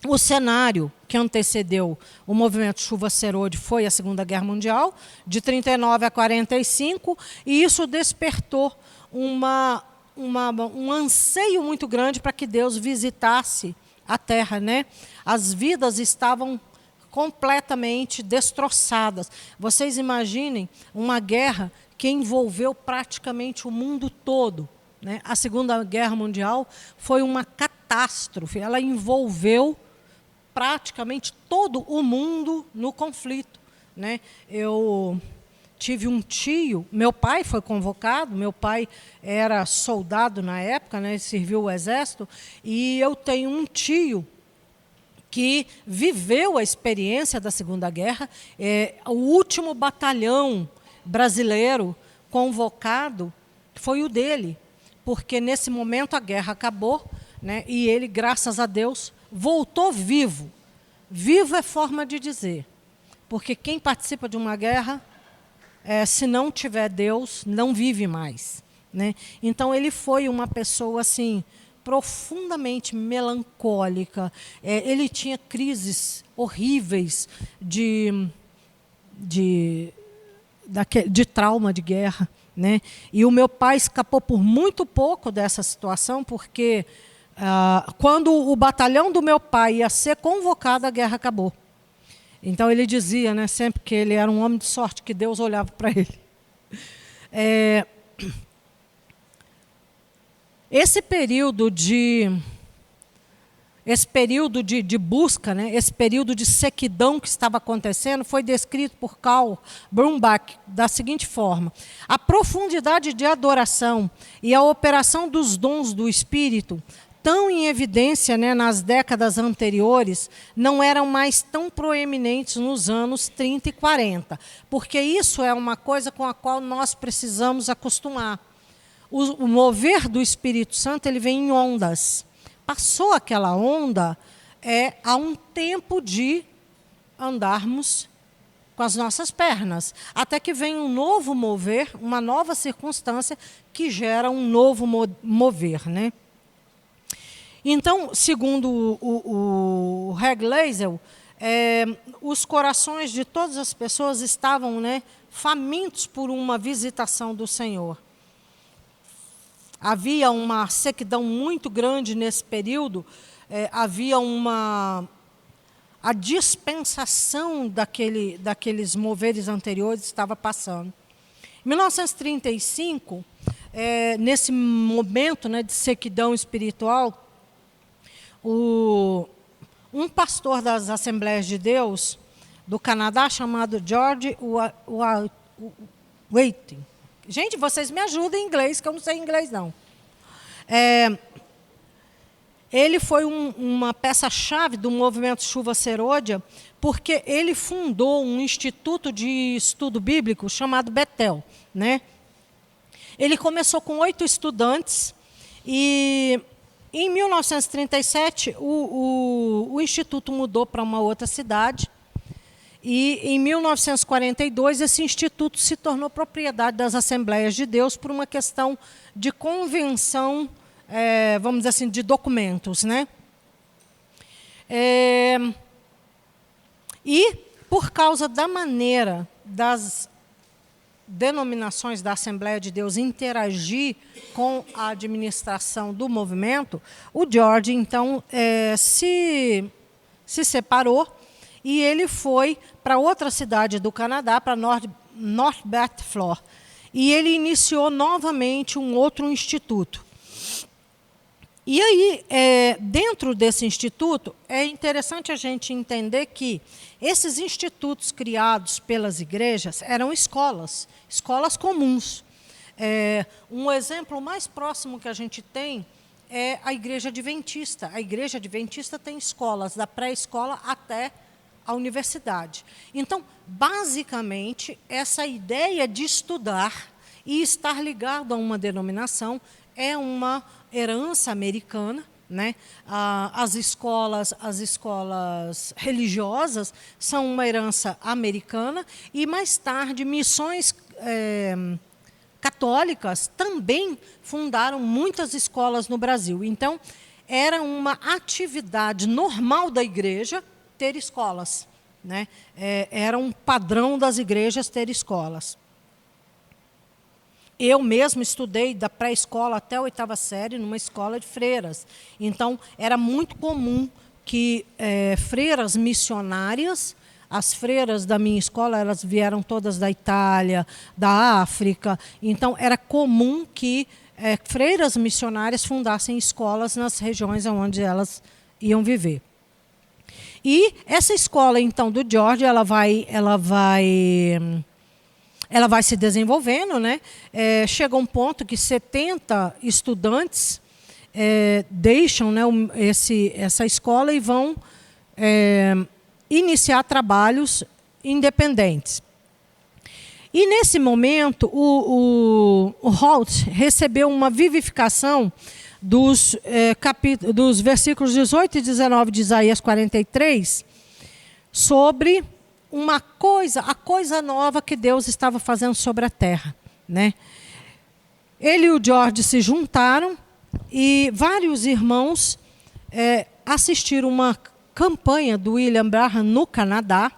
A: o cenário que antecedeu o movimento Chuva Serôdia foi a Segunda Guerra Mundial, de 39 a 45, e isso despertou um anseio muito grande para que Deus visitasse a terra, né? As vidas estavam completamente destroçadas. Vocês imaginem uma guerra que envolveu praticamente o mundo todo, né? A Segunda Guerra Mundial foi uma catástrofe, ela envolveu praticamente todo o mundo no conflito, né? Eu tive um tio, meu pai foi convocado, meu pai era soldado na época, né, serviu o exército, e eu tenho um tio que viveu a experiência da Segunda Guerra, o último batalhão brasileiro convocado foi o dele, porque nesse momento a guerra acabou, né, e ele, graças a Deus, voltou vivo. Vivo é forma de dizer, porque quem participa de uma guerra, se não tiver Deus, não vive mais, né? Então ele foi uma pessoa assim profundamente melancólica. Ele tinha crises horríveis de trauma de guerra, né? E o meu pai escapou por muito pouco dessa situação, porque quando o batalhão do meu pai ia ser convocado, a guerra acabou. Então ele dizia, né, sempre que ele era um homem de sorte, que Deus olhava para ele. Esse período de busca, né, esse período de sequidão que estava acontecendo, foi descrito por Karl Brumback da seguinte forma: a profundidade de adoração e a operação dos dons do Espírito, tão em evidência, né, nas décadas anteriores, não eram mais tão proeminentes nos anos 30 e 40, porque isso é uma coisa com a qual nós precisamos acostumar. O mover do Espírito Santo, ele vem em ondas. Passou aquela onda, há um tempo de andarmos com as nossas pernas, até que vem um novo mover, uma nova circunstância que gera um novo mover, né? Então, segundo o Reg Lazel, os corações de todas as pessoas estavam, né, famintos por uma visitação do Senhor. Havia uma sequidão muito grande nesse período, havia a dispensação daqueles moveres anteriores estava passando. Em 1935, nesse momento, né, de sequidão espiritual, um pastor das Assembleias de Deus do Canadá, chamado George Waiting. Gente, vocês me ajudem em inglês, que eu não sei inglês, não. Ele foi uma peça-chave do movimento Chuva Serôdia, porque ele fundou um instituto de estudo bíblico chamado Betel, né? Ele começou com 8 estudantes e em 1937, o Instituto mudou para uma outra cidade e, em 1942, esse Instituto se tornou propriedade das Assembleias de Deus por uma questão de convenção, vamos dizer assim, de documentos, né? E, por causa da maneira das denominações da Assembleia de Deus interagir com a administração do movimento, o George, então, se separou e ele foi para outra cidade do Canadá, para North Battleford, e ele iniciou novamente um outro instituto. E aí, dentro desse instituto, é interessante a gente entender que esses institutos criados pelas igrejas eram escolas comuns. Um exemplo mais próximo que a gente tem é a Igreja Adventista. A Igreja Adventista tem escolas, da pré-escola até a universidade. Então, basicamente, essa ideia de estudar e estar ligado a uma denominação é uma herança americana, né? As escolas religiosas são uma herança americana e, mais tarde, missões católicas também fundaram muitas escolas no Brasil. Então, era uma atividade normal da igreja ter escolas, né? Era um padrão das igrejas ter escolas. Eu mesmo estudei da pré-escola até a 8ª série numa escola de freiras. Então, era muito comum que freiras missionárias, as freiras da minha escola, elas vieram todas da Itália, da África. Então, era comum que freiras missionárias fundassem escolas nas regiões onde elas iam viver. E essa escola, então, do George, ela vai ela vai se desenvolvendo, né? Chega um ponto que 70 estudantes deixam, né, essa escola e vão iniciar trabalhos independentes. E, nesse momento, o Holt recebeu uma vivificação dos versículos 18 e 19 de Isaías 43, sobre a coisa nova que Deus estava fazendo sobre a terra, né? Ele e o George se juntaram e vários irmãos assistiram uma campanha do William Branham no Canadá,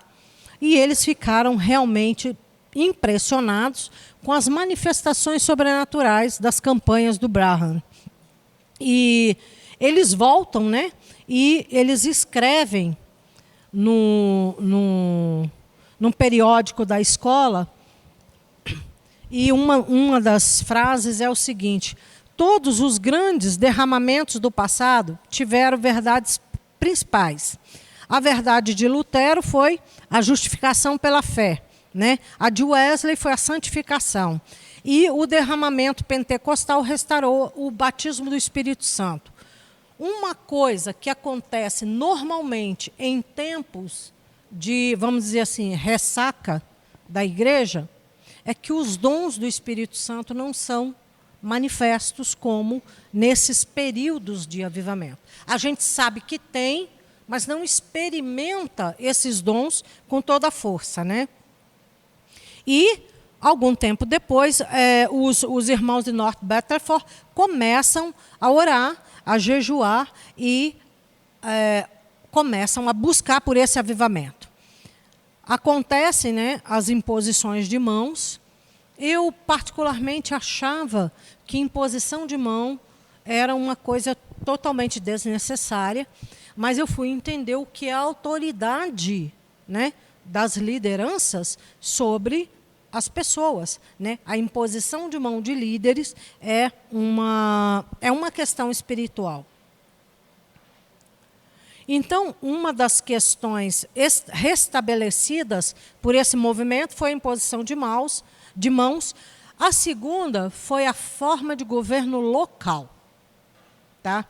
A: e eles ficaram realmente impressionados com as manifestações sobrenaturais das campanhas do Branham. E eles voltam, né? E eles escrevem num periódico da escola, e uma das frases é o seguinte: todos os grandes derramamentos do passado tiveram verdades principais. A verdade de Lutero foi a justificação pela fé, né? A de Wesley foi a santificação. E o derramamento pentecostal restaurou o batismo do Espírito Santo. Uma coisa que acontece normalmente em tempos de, vamos dizer assim, ressaca da igreja, é que os dons do Espírito Santo não são manifestos como nesses períodos de avivamento. A gente sabe que tem, mas não experimenta esses dons com toda a força, né? E, algum tempo depois, os irmãos de North Battleford começam a orar, a jejuar e começam a buscar por esse avivamento. Acontecem, né, as imposições de mãos. Eu, particularmente, achava que imposição de mão era uma coisa totalmente desnecessária, mas eu fui entender o que é a autoridade, né, das lideranças sobre as pessoas, né? A imposição de mão de líderes é uma questão espiritual. Então, uma das questões restabelecidas por esse movimento foi a imposição de mãos. A segunda foi a forma de governo local. Tá?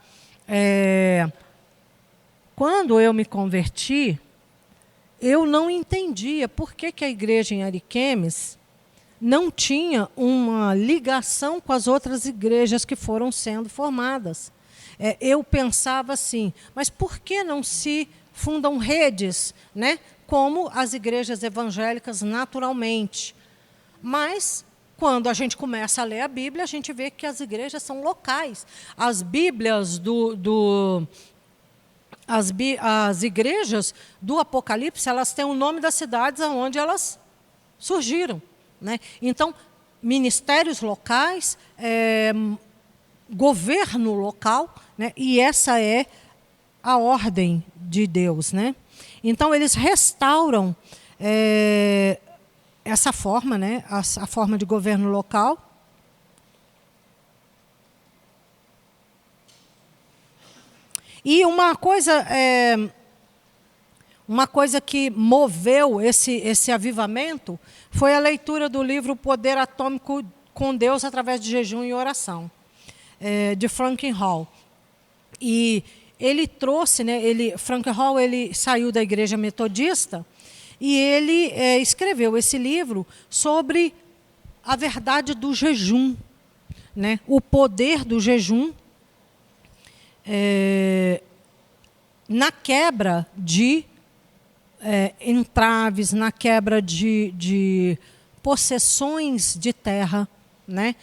A: Quando eu me converti, eu não entendia por que a igreja em Ariquemes não tinha uma ligação com as outras igrejas que foram sendo formadas. Eu pensava assim, mas por que não se fundam redes, né, como as igrejas evangélicas naturalmente? Mas, quando a gente começa a ler a Bíblia, a gente vê que as igrejas são locais. As Bíblias as igrejas do Apocalipse, elas têm o nome das cidades onde elas surgiram, né? Então, ministérios locais, governo local, né? E essa é a ordem de Deus, né? Então, eles restauram essa forma, né? A forma de governo local. E uma coisa que moveu esse avivamento foi a leitura do livro Poder Atômico com Deus através de jejum e oração, de Franklin Hall. E ele trouxe, né, Franklin Hall, ele saiu da igreja metodista e ele escreveu esse livro sobre a verdade do jejum, né, o poder do jejum na quebra de entraves, na quebra de possessões de terra, né?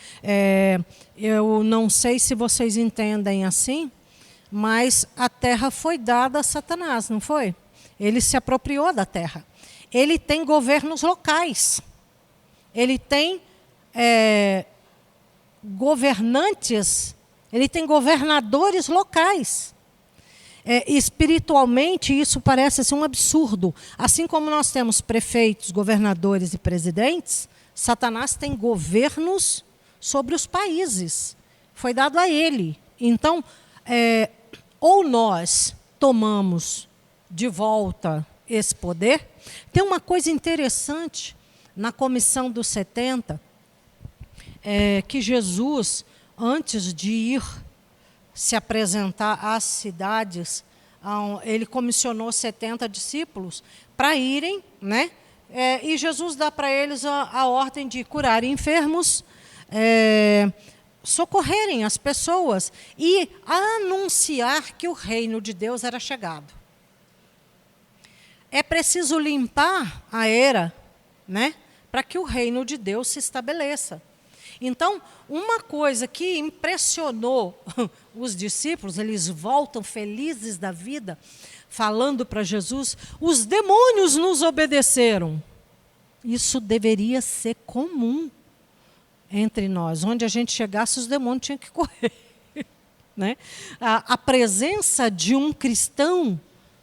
A: Eu não sei se vocês entendem assim, mas a terra foi dada a Satanás, não foi? Ele se apropriou da terra. Ele tem governos locais. Ele tem governantes, ele tem governadores locais. Espiritualmente, isso parece assim, um absurdo. Assim como nós temos prefeitos, governadores e presidentes, Satanás tem governos sobre os países. Foi dado a ele. Então, ou nós tomamos de volta esse poder. Tem uma coisa interessante na comissão dos 70, que Jesus, antes de ir se apresentar às cidades, ele comissionou 70 discípulos para irem, né? E Jesus dá para eles a ordem de curarem enfermos, socorrerem as pessoas e anunciar que o reino de Deus era chegado. É preciso limpar a era, né, para que o reino de Deus se estabeleça. Então, uma coisa que impressionou os discípulos, eles voltam felizes da vida, falando para Jesus, os demônios nos obedeceram. Isso deveria ser comum entre nós. Onde a gente chegasse, os demônios tinham que correr. Né? A presença de um cristão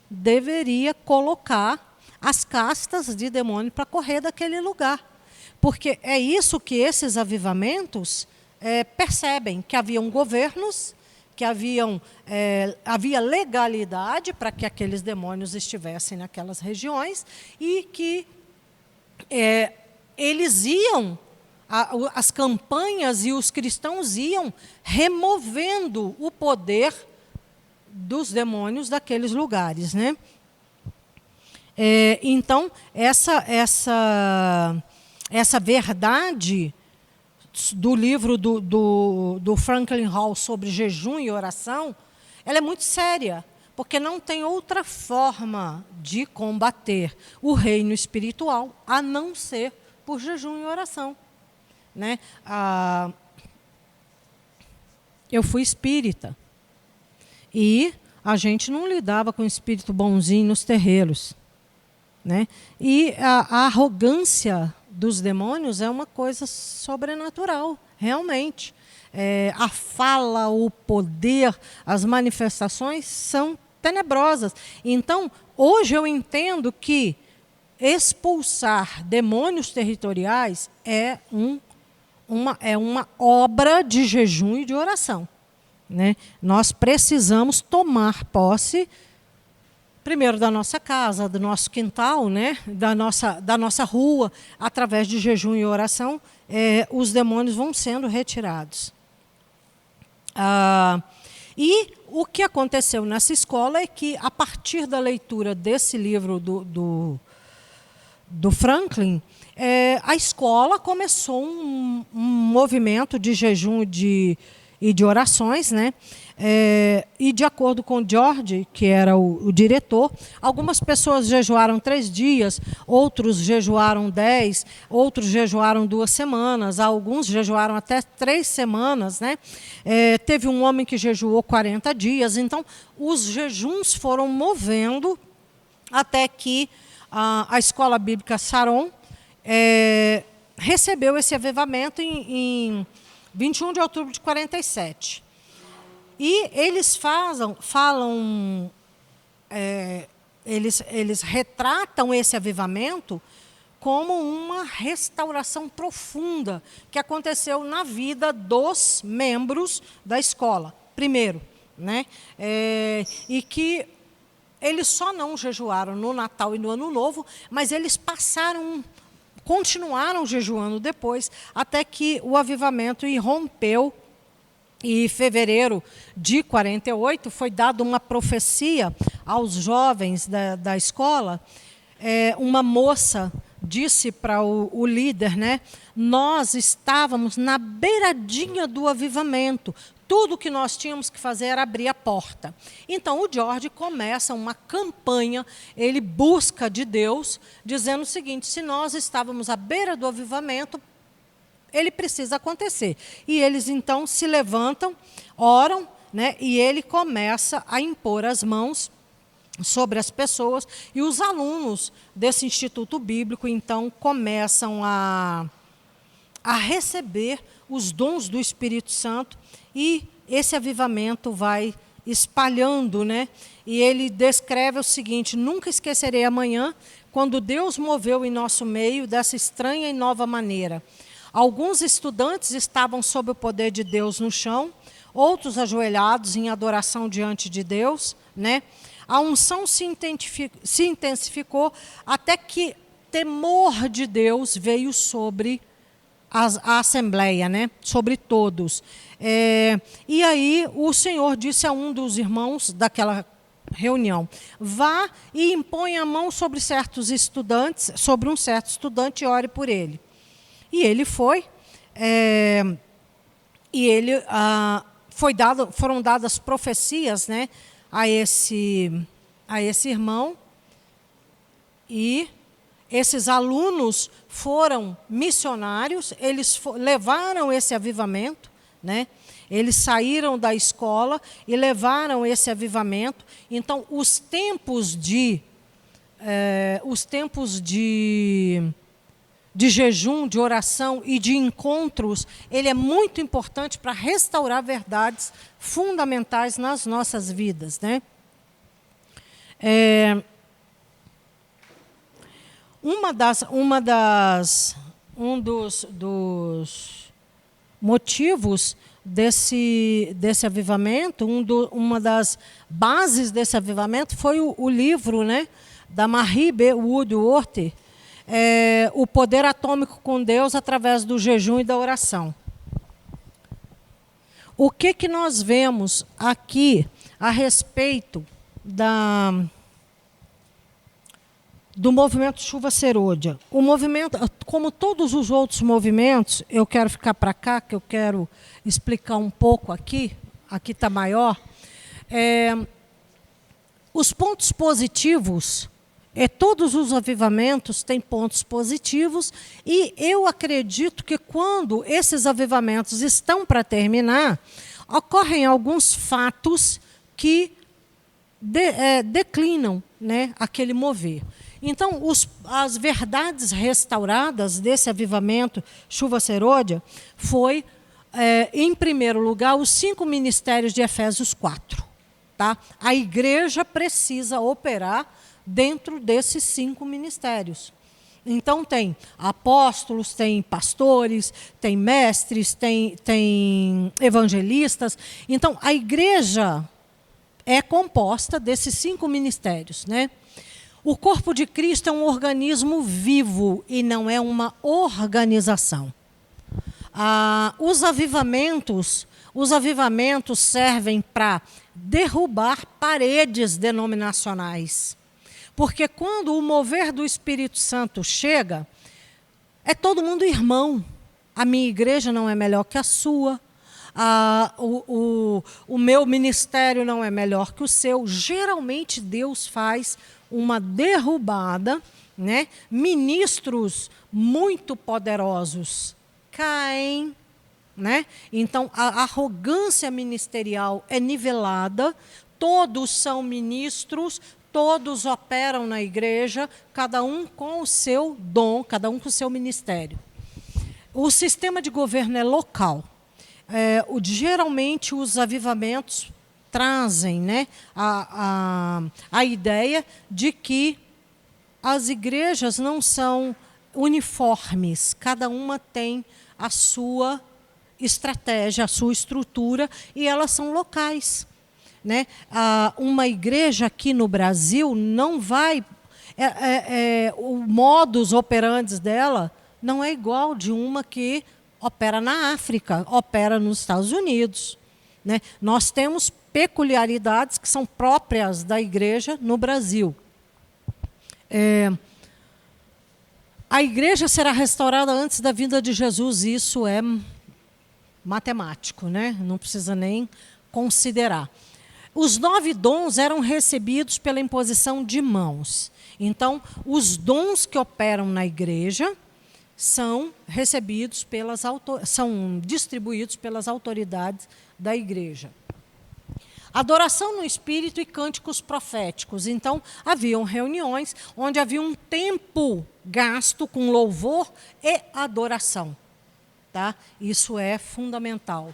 A: deveria colocar as castas de demônio para correr daquele lugar. Porque é isso que esses avivamentos percebem, que haviam governos, que havia legalidade para que aqueles demônios estivessem naquelas regiões e que eles iam, as campanhas e os cristãos iam removendo o poder dos demônios daqueles lugares. Né? Então, essa verdade do livro do Franklin Hall sobre jejum e oração, ela é muito séria, porque não tem outra forma de combater o reino espiritual a não ser por jejum e oração. Né? Eu fui espírita e a gente não lidava com espírito bonzinho nos terreiros. Né? E a arrogância dos demônios é uma coisa sobrenatural, realmente. A fala, o poder, as manifestações são tenebrosas. Então, hoje eu entendo que expulsar demônios territoriais é uma obra de jejum e de oração. Né? Nós precisamos tomar posse primeiro da nossa casa, do nosso quintal, né? da nossa rua, através de jejum e oração, os demônios vão sendo retirados. E o que aconteceu nessa escola é que, a partir da leitura desse livro do Franklin, a escola começou um movimento de jejum e de orações, né? E de acordo com George, que era o diretor, algumas pessoas jejuaram 3 dias, outros jejuaram 10, outros jejuaram 2 semanas, alguns jejuaram até 3 semanas. Né? Teve um homem que jejuou 40 dias. Então, os jejuns foram movendo até que a Escola Bíblica Saron recebeu esse avivamento em 21 de outubro de 47. E eles eles retratam esse avivamento como uma restauração profunda que aconteceu na vida dos membros da escola, primeiro. Né? E que eles só não jejuaram no Natal e no Ano Novo, mas eles continuaram jejuando depois, até que o avivamento irrompeu. E em fevereiro de 48 foi dada uma profecia aos jovens da escola. Uma moça disse para o líder, né? Nós estávamos na beiradinha do avivamento. Tudo que nós tínhamos que fazer era abrir a porta. Então, o George começa uma campanha, ele busca de Deus, dizendo o seguinte: se nós estávamos à beira do avivamento, ele precisa acontecer. E eles, então, se levantam, oram, né, e ele começa a impor as mãos sobre as pessoas. E os alunos desse Instituto Bíblico, então, começam a receber os dons do Espírito Santo. E esse avivamento vai espalhando. Né? E ele descreve o seguinte: nunca esquecerei amanhã, quando Deus moveu em nosso meio dessa estranha e nova maneira. Alguns estudantes estavam sob o poder de Deus no chão, outros ajoelhados em adoração diante de Deus. Né? A unção se intensificou até que temor de Deus veio sobre a assembleia, né? Sobre todos. E aí o Senhor disse a um dos irmãos daquela reunião: vá e imponha a mão sobre certos estudantes, sobre um certo estudante, e ore por ele. E ele foi, foram dadas profecias, né, a esse irmão, e esses alunos foram missionários, eles levaram esse avivamento, né? Eles saíram da escola e levaram esse avivamento. Então, os tempos de jejum, de oração e de encontros, ele é muito importante para restaurar verdades fundamentais nas nossas vidas, né? Um dos motivos desse avivamento, uma das bases desse avivamento foi o livro, né, da Marie B. Woodworth, O Poder Atômico com Deus através do jejum e da oração. O que nós vemos aqui a respeito do movimento Chuva Serôdia? O movimento, como todos os outros movimentos, eu quero ficar para cá, que eu quero explicar um pouco aqui está maior. Os pontos positivos, todos os avivamentos têm pontos positivos, e eu acredito que quando esses avivamentos estão para terminar, ocorrem alguns fatos que declinam, né, aquele mover. Então, as verdades restauradas desse avivamento Chuva Serôdia foi, em primeiro lugar, os 5 ministérios de Efésios 4. Tá? A igreja precisa operar dentro desses 5 ministérios. Então, tem apóstolos, tem pastores, tem mestres, tem evangelistas. Então, a igreja é composta desses 5 ministérios, né? O corpo de Cristo é um organismo vivo e não é uma organização. Os avivamentos servem para derrubar paredes denominacionais. Porque quando o mover do Espírito Santo chega, é todo mundo irmão. A minha igreja não é melhor que a sua. O meu ministério não é melhor que o seu. Geralmente Deus faz uma derrubada, né? Ministros muito poderosos caem, né? Então a arrogância ministerial é nivelada, todos são ministros, todos operam na igreja, cada um com o seu dom, cada um com o seu ministério. O sistema de governo é local. Geralmente os avivamentos trazem, né, a ideia de que as igrejas não são uniformes, cada uma tem a sua estratégia, a sua estrutura, e elas são locais, né? Uma igreja aqui no Brasil não vai... o modus operandi dela não é igual de uma que opera na África, opera nos Estados Unidos, né? Nós temos peculiaridades que são próprias da igreja no Brasil. A igreja será restaurada antes da vinda de Jesus, isso é matemático, né? Não precisa nem considerar. Os 9 dons eram recebidos pela imposição de mãos. Então, os dons que operam na igreja são distribuídos pelas autoridades da igreja. Adoração no Espírito e cânticos proféticos. Então, haviam reuniões onde havia um tempo gasto com louvor e adoração. Tá? Isso é fundamental.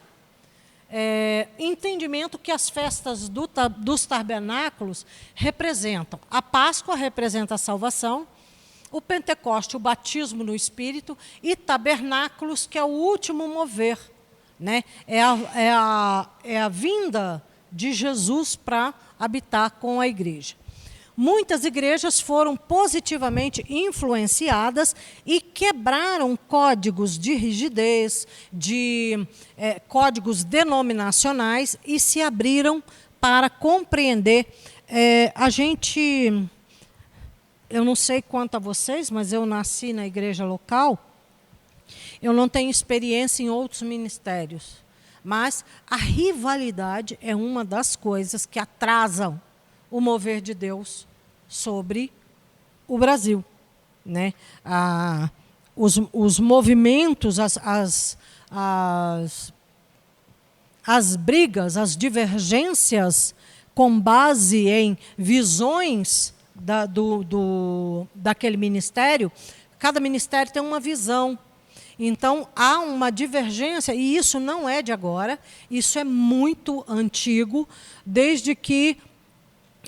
A: Entendimento que as festas dos tabernáculos representam. A Páscoa representa a salvação, o Pentecoste, o batismo no Espírito, e tabernáculos, que é o último mover, né? É a vinda de Jesus para habitar com a igreja. muitas igrejas foram positivamente influenciadas e quebraram códigos de rigidez, códigos denominacionais e se abriram para compreender. Eu não sei quanto a vocês, mas eu nasci na igreja local, eu não tenho experiência em outros ministérios, mas a rivalidade é uma das coisas que atrasam o mover de Deus sobre o Brasil, né? Os movimentos, as brigas, as divergências com base em visões daquele ministério, cada ministério tem uma visão. Então, há uma divergência, e isso não é de agora, isso é muito antigo, desde que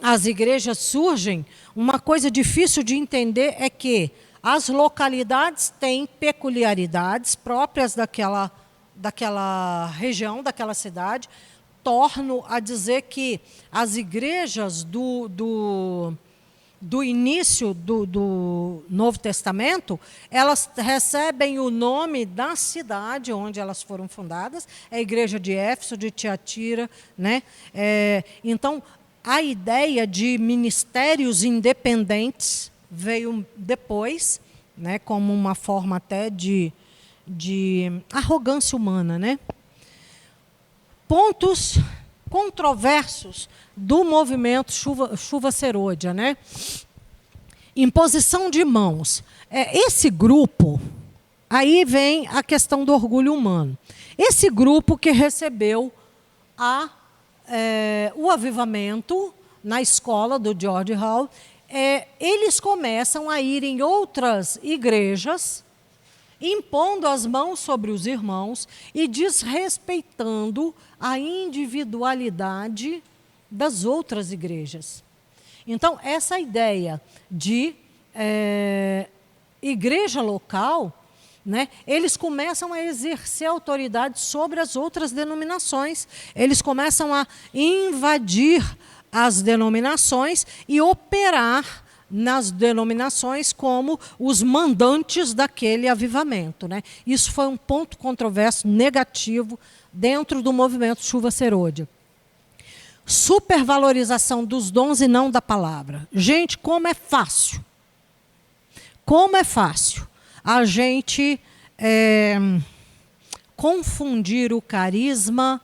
A: as igrejas surgem. Uma coisa difícil de entender é que as localidades têm peculiaridades próprias daquela região, daquela cidade. Torno a dizer que as igrejas do início do Novo Testamento, elas recebem o nome da cidade onde elas foram fundadas, é a igreja de Éfeso, de Tiatira, né? Então, a ideia de ministérios independentes veio depois, né, como uma forma até de arrogância humana, né? Pontos controversos do movimento Chuva Serôdia, né? Imposição de mãos. Esse grupo, aí vem a questão do orgulho humano. Esse grupo que recebeu o avivamento na escola do George Hall, eles começam a ir em outras igrejas, impondo as mãos sobre os irmãos e desrespeitando a individualidade das outras igrejas. Então, essa ideia de igreja local, né, eles começam a exercer autoridade sobre as outras denominações, eles começam a invadir as denominações e operar nas denominações como os mandantes daquele avivamento, né? Isso foi um ponto controverso, negativo, dentro do movimento Chuva Serôdia. Supervalorização dos dons e não da palavra. Gente, como é fácil a gente confundir o carisma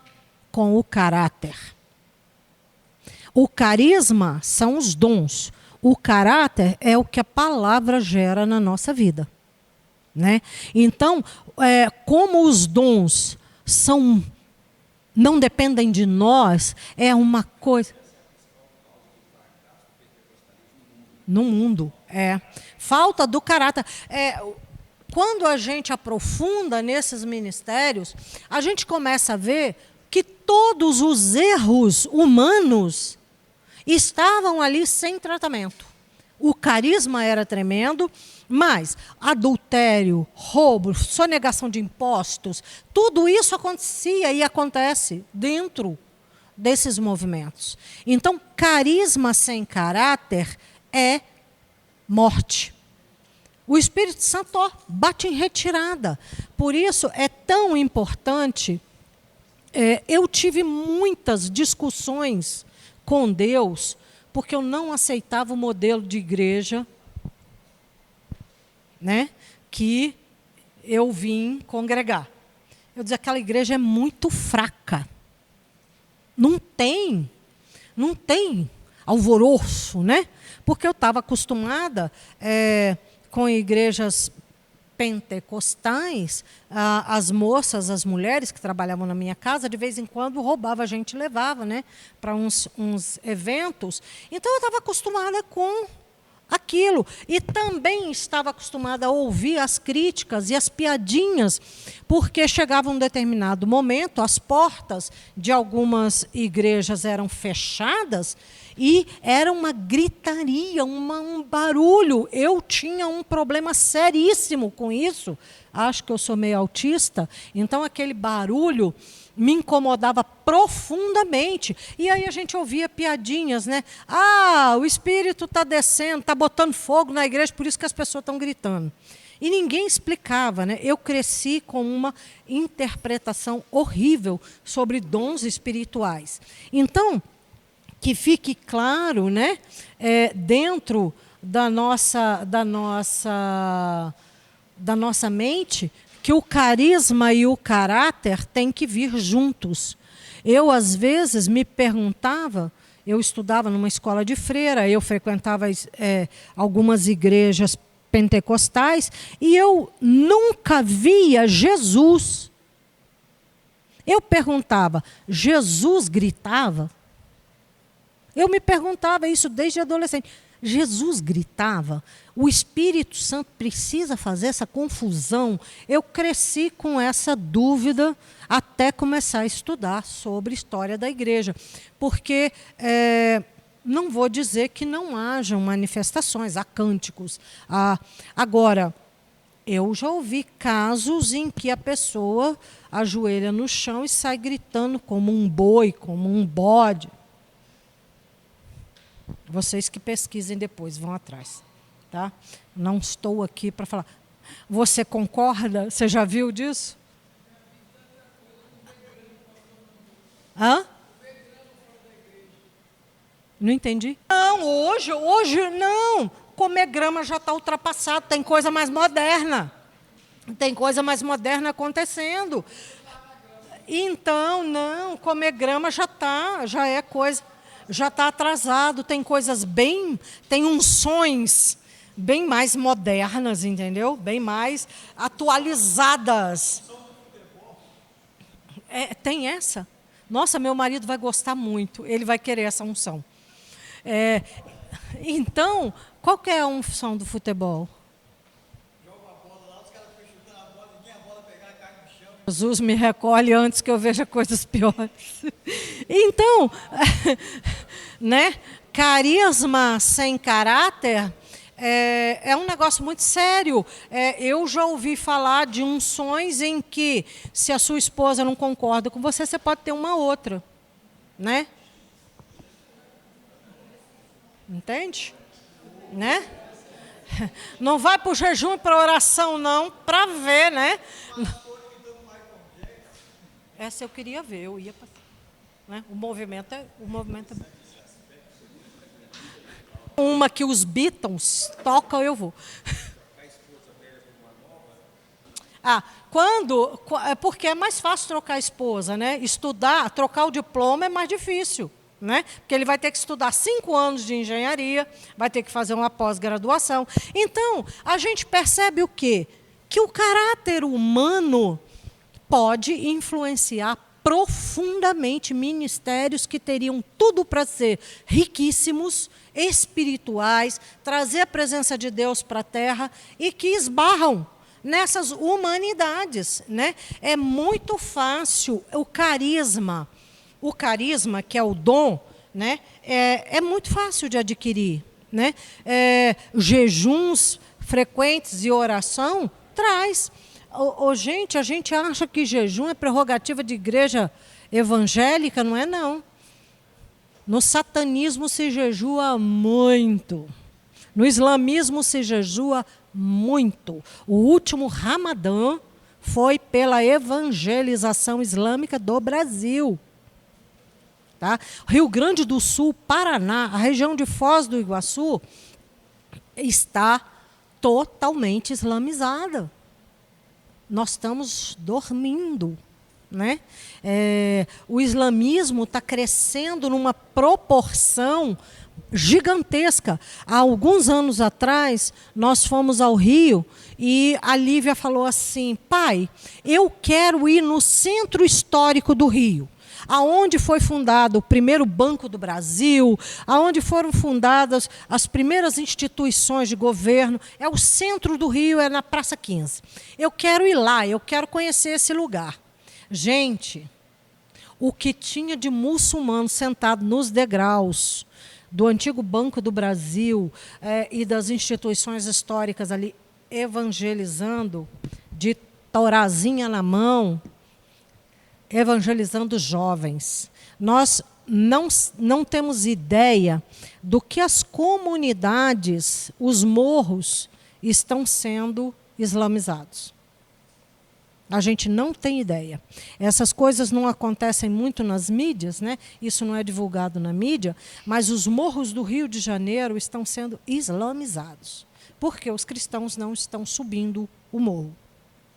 A: com o caráter. O carisma são os dons. O caráter é o que a palavra gera na nossa vida, né? Então, como os dons não dependem de nós, é uma coisa... No mundo, falta do caráter. Quando a gente aprofunda nesses ministérios, a gente começa a ver que todos os erros humanos estavam ali sem tratamento. O carisma era tremendo, mas adultério, roubo, sonegação de impostos, tudo isso acontecia e acontece dentro desses movimentos. Então, carisma sem caráter é morte. O Espírito Santo bate em retirada. Por isso é tão importante. Eu tive muitas discussões com Deus, porque eu não aceitava o modelo de igreja, né, que eu vim congregar. Eu dizia, aquela igreja é muito fraca. Não tem alvoroço, né? Porque eu estava acostumada com igrejas pentecostais, as moças, as mulheres que trabalhavam na minha casa, de vez em quando roubava a gente e levava, né, para uns eventos. Então, eu estava acostumada com aquilo. E também estava acostumada a ouvir as críticas e as piadinhas, porque chegava um determinado momento, as portas de algumas igrejas eram fechadas e era uma gritaria, um barulho. Eu tinha um problema seríssimo com isso. Acho que eu sou meio autista, então aquele barulho me incomodava profundamente. E aí a gente ouvia piadinhas, né? Ah, o Espírito está descendo, está botando fogo na igreja, por isso que as pessoas estão gritando. E ninguém explicava, né? Eu cresci com uma interpretação horrível sobre dons espirituais. Então, que fique claro, né? Dentro da nossa mente, que o carisma e o caráter têm que vir juntos. Eu, às vezes, me perguntava, eu estudava numa escola de freira, eu frequentava algumas igrejas pentecostais, e eu nunca via Jesus. Eu perguntava, Jesus gritava? Eu me perguntava isso desde adolescente. Jesus gritava? O Espírito Santo precisa fazer essa confusão? Eu cresci com essa dúvida até começar a estudar sobre a história da igreja. Porque não vou dizer que não hajam manifestações, há cânticos. Agora, eu já ouvi casos em que a pessoa ajoelha no chão e sai gritando como um boi, como um bode. Vocês que pesquisem depois, vão atrás. Tá? Não estou aqui para falar. Você concorda? Você já viu disso? Hã? Não entendi. Não, hoje não. Comer grama já está ultrapassado, tem coisa mais moderna. Tem coisa mais moderna acontecendo. Então, não, comer grama já é coisa, já está atrasado, tem coisas tem unções bem mais modernas, entendeu? Bem mais atualizadas. Tem essa? Nossa, meu marido vai gostar muito, ele vai querer essa unção. Então, qual que é a unção do futebol? Joga a bola lá, os caras ficam chutando a bola, ninguém a bola pegar, cai no chão. Jesus me recolhe antes que eu veja coisas piores. Então, né? Carisma sem caráter é um negócio muito sério. Eu já ouvi falar de unções em que, se a sua esposa não concorda com você, você pode ter uma outra, né? Entende? Né? Não vai para o jejum e para a oração, não, para ver, né? Essa eu queria ver, eu ia para... Né? O movimento é uma que os Beatles tocam, eu vou. Porque é mais fácil trocar a esposa, né? Estudar, trocar o diploma é mais difícil, né? Porque ele vai ter que estudar 5 anos de engenharia, vai ter que fazer uma pós-graduação. Então, a gente percebe o quê? Que o caráter humano pode influenciar profundamente ministérios que teriam tudo para ser riquíssimos, espirituais, trazer a presença de Deus para a terra e que esbarram nessas humanidades, né? É muito fácil o carisma, que é o dom, né? É muito fácil de adquirir, né? Jejuns frequentes e oração traz. Gente, a gente acha que jejum é prerrogativa de igreja evangélica, não é não. No satanismo se jejua muito. No islamismo se jejua muito. O último Ramadã foi pela evangelização islâmica do Brasil. Tá? Rio Grande do Sul, Paraná, a região de Foz do Iguaçu está totalmente islamizada. Nós estamos dormindo, né? O islamismo está crescendo numa proporção gigantesca. Há alguns anos atrás, nós fomos ao Rio e a Lívia falou assim: pai, eu quero ir no centro histórico do Rio, aonde foi fundado o primeiro Banco do Brasil, aonde foram fundadas as primeiras instituições de governo. É o centro do Rio, é na Praça 15. Eu quero ir lá, eu quero conhecer esse lugar. Gente, o que tinha de muçulmano sentado nos degraus do antigo Banco do Brasil e das instituições históricas ali, evangelizando, de torazinha na mão, evangelizando jovens. Nós não temos ideia do que as comunidades, os morros, estão sendo islamizados. A gente não tem ideia. Essas coisas não acontecem muito nas mídias, né? Isso não é divulgado na mídia, mas os morros do Rio de Janeiro estão sendo islamizados, porque os cristãos não estão subindo o morro,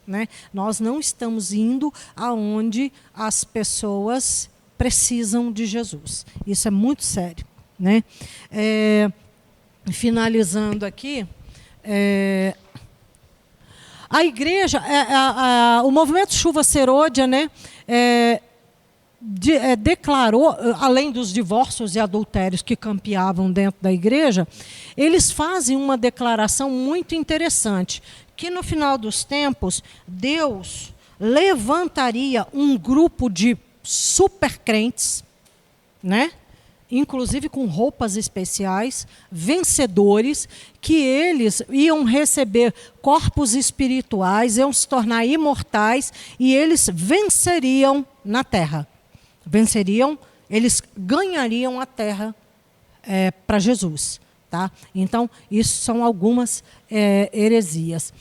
A: né? Nós não estamos indo aonde as pessoas precisam de Jesus. Isso é muito sério, né? Finalizando aqui, a igreja, o movimento Chuva Serôdia, né, declarou, além dos divórcios e adultérios que campeavam dentro da igreja, eles fazem uma declaração muito interessante, que no final dos tempos, Deus levantaria um grupo de supercrentes, né? Inclusive com roupas especiais, vencedores, que eles iam receber corpos espirituais, iam se tornar imortais, e eles venceriam na terra. Venceriam, eles ganhariam a terra para Jesus. Tá? Então, isso são algumas heresias.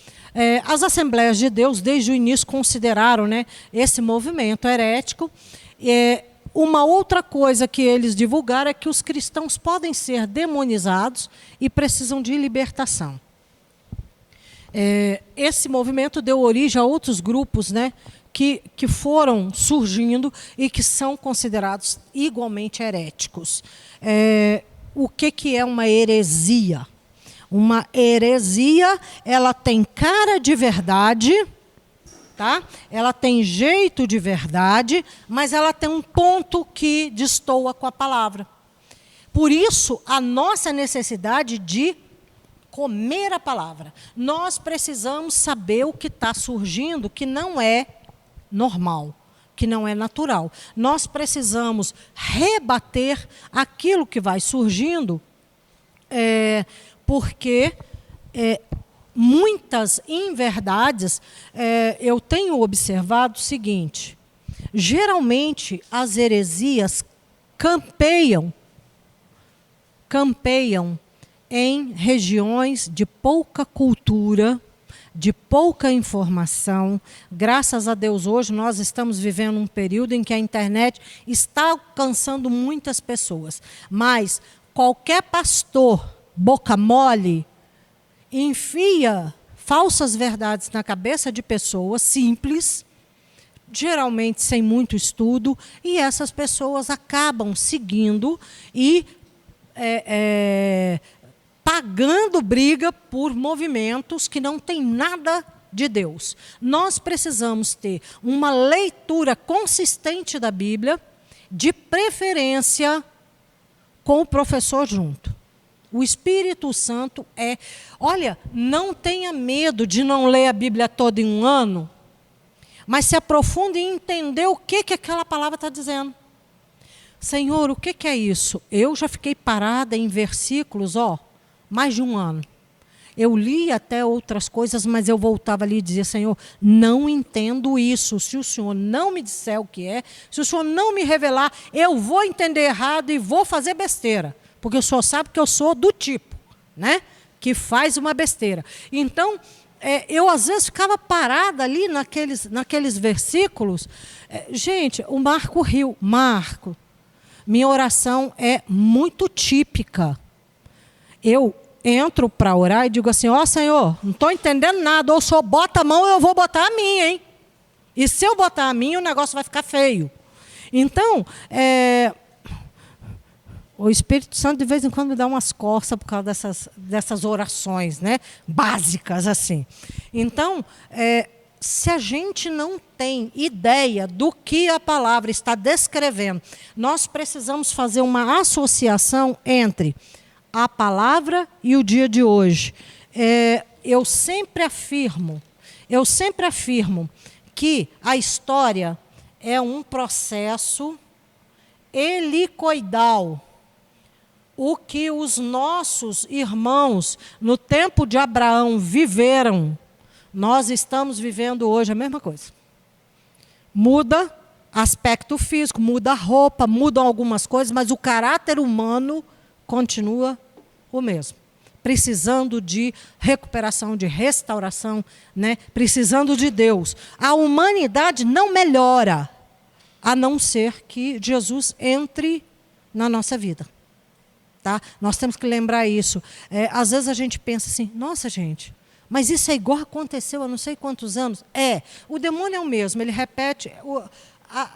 A: As Assembleias de Deus, desde o início, consideraram, né, esse movimento herético. Uma outra coisa que eles divulgaram é que os cristãos podem ser demonizados e precisam de libertação. Esse movimento deu origem a outros grupos, né, que foram surgindo e que são considerados igualmente heréticos. O que é uma heresia? Uma heresia, ela tem cara de verdade, tá? Ela tem jeito de verdade, mas ela tem um ponto que destoa com a palavra. Por isso, a nossa necessidade de comer a palavra. Nós precisamos saber o que está surgindo, que não é normal, que não é natural. Nós precisamos rebater aquilo que vai surgindo, porque muitas inverdades, eu tenho observado o seguinte: geralmente as heresias campeiam em regiões de pouca cultura, de pouca informação. Graças a Deus, hoje nós estamos vivendo um período em que a internet está alcançando muitas pessoas. Mas qualquer pastor boca mole enfia falsas verdades na cabeça de pessoas simples, geralmente sem muito estudo, e essas pessoas acabam seguindo e pagando briga por movimentos que não têm nada de Deus. Nós precisamos ter uma leitura consistente da Bíblia, de preferência com o professor junto. O Espírito Santo Olha, não tenha medo de não ler a Bíblia toda em um ano, mas se aprofunde em entender o que aquela palavra está dizendo. Senhor, o que é isso? Eu já fiquei parada em versículos, mais de um ano. Eu li até outras coisas, mas eu voltava ali e dizia: Senhor, não entendo isso. Se o Senhor não me disser o que é, se o Senhor não me revelar, eu vou entender errado e vou fazer besteira. Porque o Senhor sabe que eu sou do tipo, né, que faz uma besteira. Então, eu às vezes ficava parada ali naqueles versículos. Gente, o Marco riu. Marco, minha oração é muito típica. Eu entro para orar e digo assim: Senhor, não estou entendendo nada. Ou o Senhor bota a mão, eu vou botar a minha, hein? E se eu botar a minha, o negócio vai ficar feio. Então, o Espírito Santo de vez em quando me dá umas coças por causa dessas orações, né, básicas assim. Então, se a gente não tem ideia do que a palavra está descrevendo, nós precisamos fazer uma associação entre a palavra e o dia de hoje. Eu sempre afirmo que a história é um processo helicoidal. O que os nossos irmãos no tempo de Abraão viveram, nós estamos vivendo hoje a mesma coisa. Muda aspecto físico, muda a roupa, mudam algumas coisas, mas o caráter humano continua o mesmo. Precisando de recuperação, de restauração, né? Precisando de Deus. A humanidade não melhora, a não ser que Jesus entre na nossa vida. Tá? Nós temos que lembrar isso. Às vezes a gente pensa assim, nossa gente, mas isso é igual aconteceu há não sei quantos anos. O demônio é o mesmo, ele repete.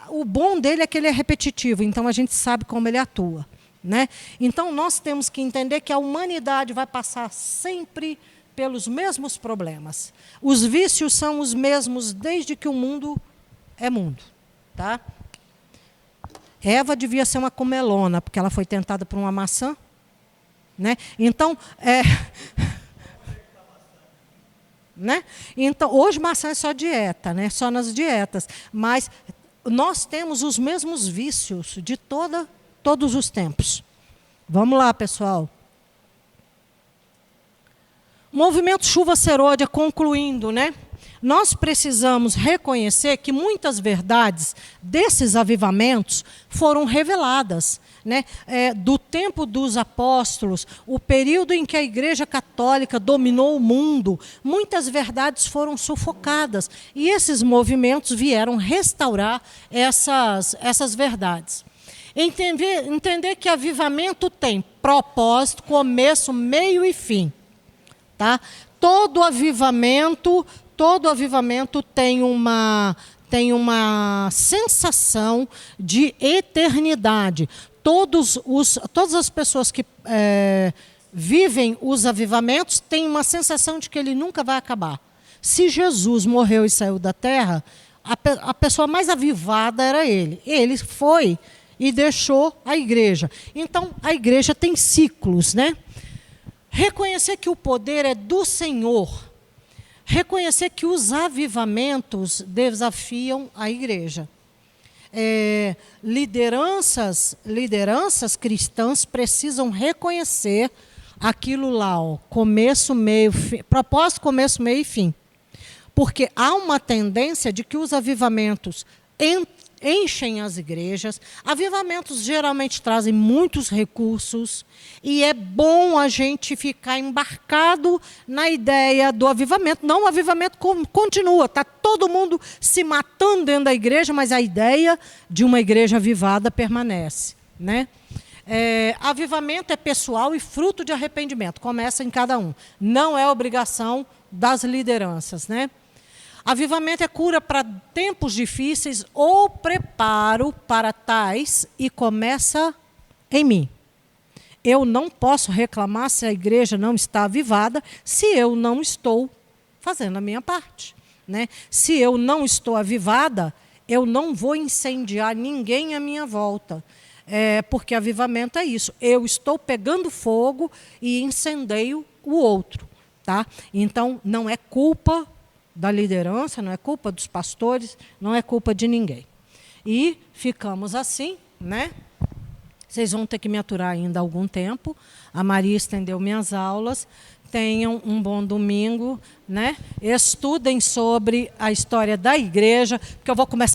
A: O bom dele é que ele é repetitivo, então a gente sabe como ele atua. Né? Então nós temos que entender que a humanidade vai passar sempre pelos mesmos problemas. Os vícios são os mesmos desde que o mundo é mundo. Tá? Eva devia ser uma comelona, porque ela foi tentada por uma maçã. Né? Então, né? Então, hoje maçã é só dieta, né? Só nas dietas. Mas nós temos os mesmos vícios de todos os tempos. Vamos lá, pessoal. Movimento Chuva Serôdia, concluindo, né? Nós precisamos reconhecer que muitas verdades desses avivamentos foram reveladas. Né? Do tempo dos apóstolos, o período em que a Igreja Católica dominou o mundo, muitas verdades foram sufocadas. E esses movimentos vieram restaurar essas verdades. Entender que avivamento tem propósito, começo, meio e fim. Tá? Todo avivamento tem uma sensação de eternidade. Todas as pessoas que vivem os avivamentos têm uma sensação de que ele nunca vai acabar. Se Jesus morreu e saiu da terra, a pessoa mais avivada era ele. Ele foi e deixou a igreja. Então, a igreja tem ciclos, né? Reconhecer que o poder é do Senhor. Reconhecer que os avivamentos desafiam a igreja. Lideranças cristãs precisam reconhecer aquilo lá, começo, meio, fim, propósito, começo, meio e fim. Porque há uma tendência de que os avivamentos enchem as igrejas. Avivamentos geralmente trazem muitos recursos e é bom a gente ficar embarcado na ideia do avivamento. Não, o avivamento continua, está todo mundo se matando dentro da igreja, mas a ideia de uma igreja avivada permanece. Né? Avivamento é pessoal e fruto de arrependimento, começa em cada um. Não é obrigação das lideranças. Né? Avivamento é cura para tempos difíceis ou preparo para tais e começa em mim. Eu não posso reclamar se a igreja não está avivada se eu não estou fazendo a minha parte. Né? Se eu não estou avivada, eu não vou incendiar ninguém à minha volta. Porque avivamento é isso. Eu estou pegando fogo e incendeio o outro. Tá? Então, não é culpa da liderança, não é culpa dos pastores, não é culpa de ninguém. E ficamos assim, né? Vocês vão ter que me aturar ainda algum tempo. A Maria estendeu minhas aulas. Tenham um bom domingo, né? Estudem sobre a história da igreja, porque eu vou começar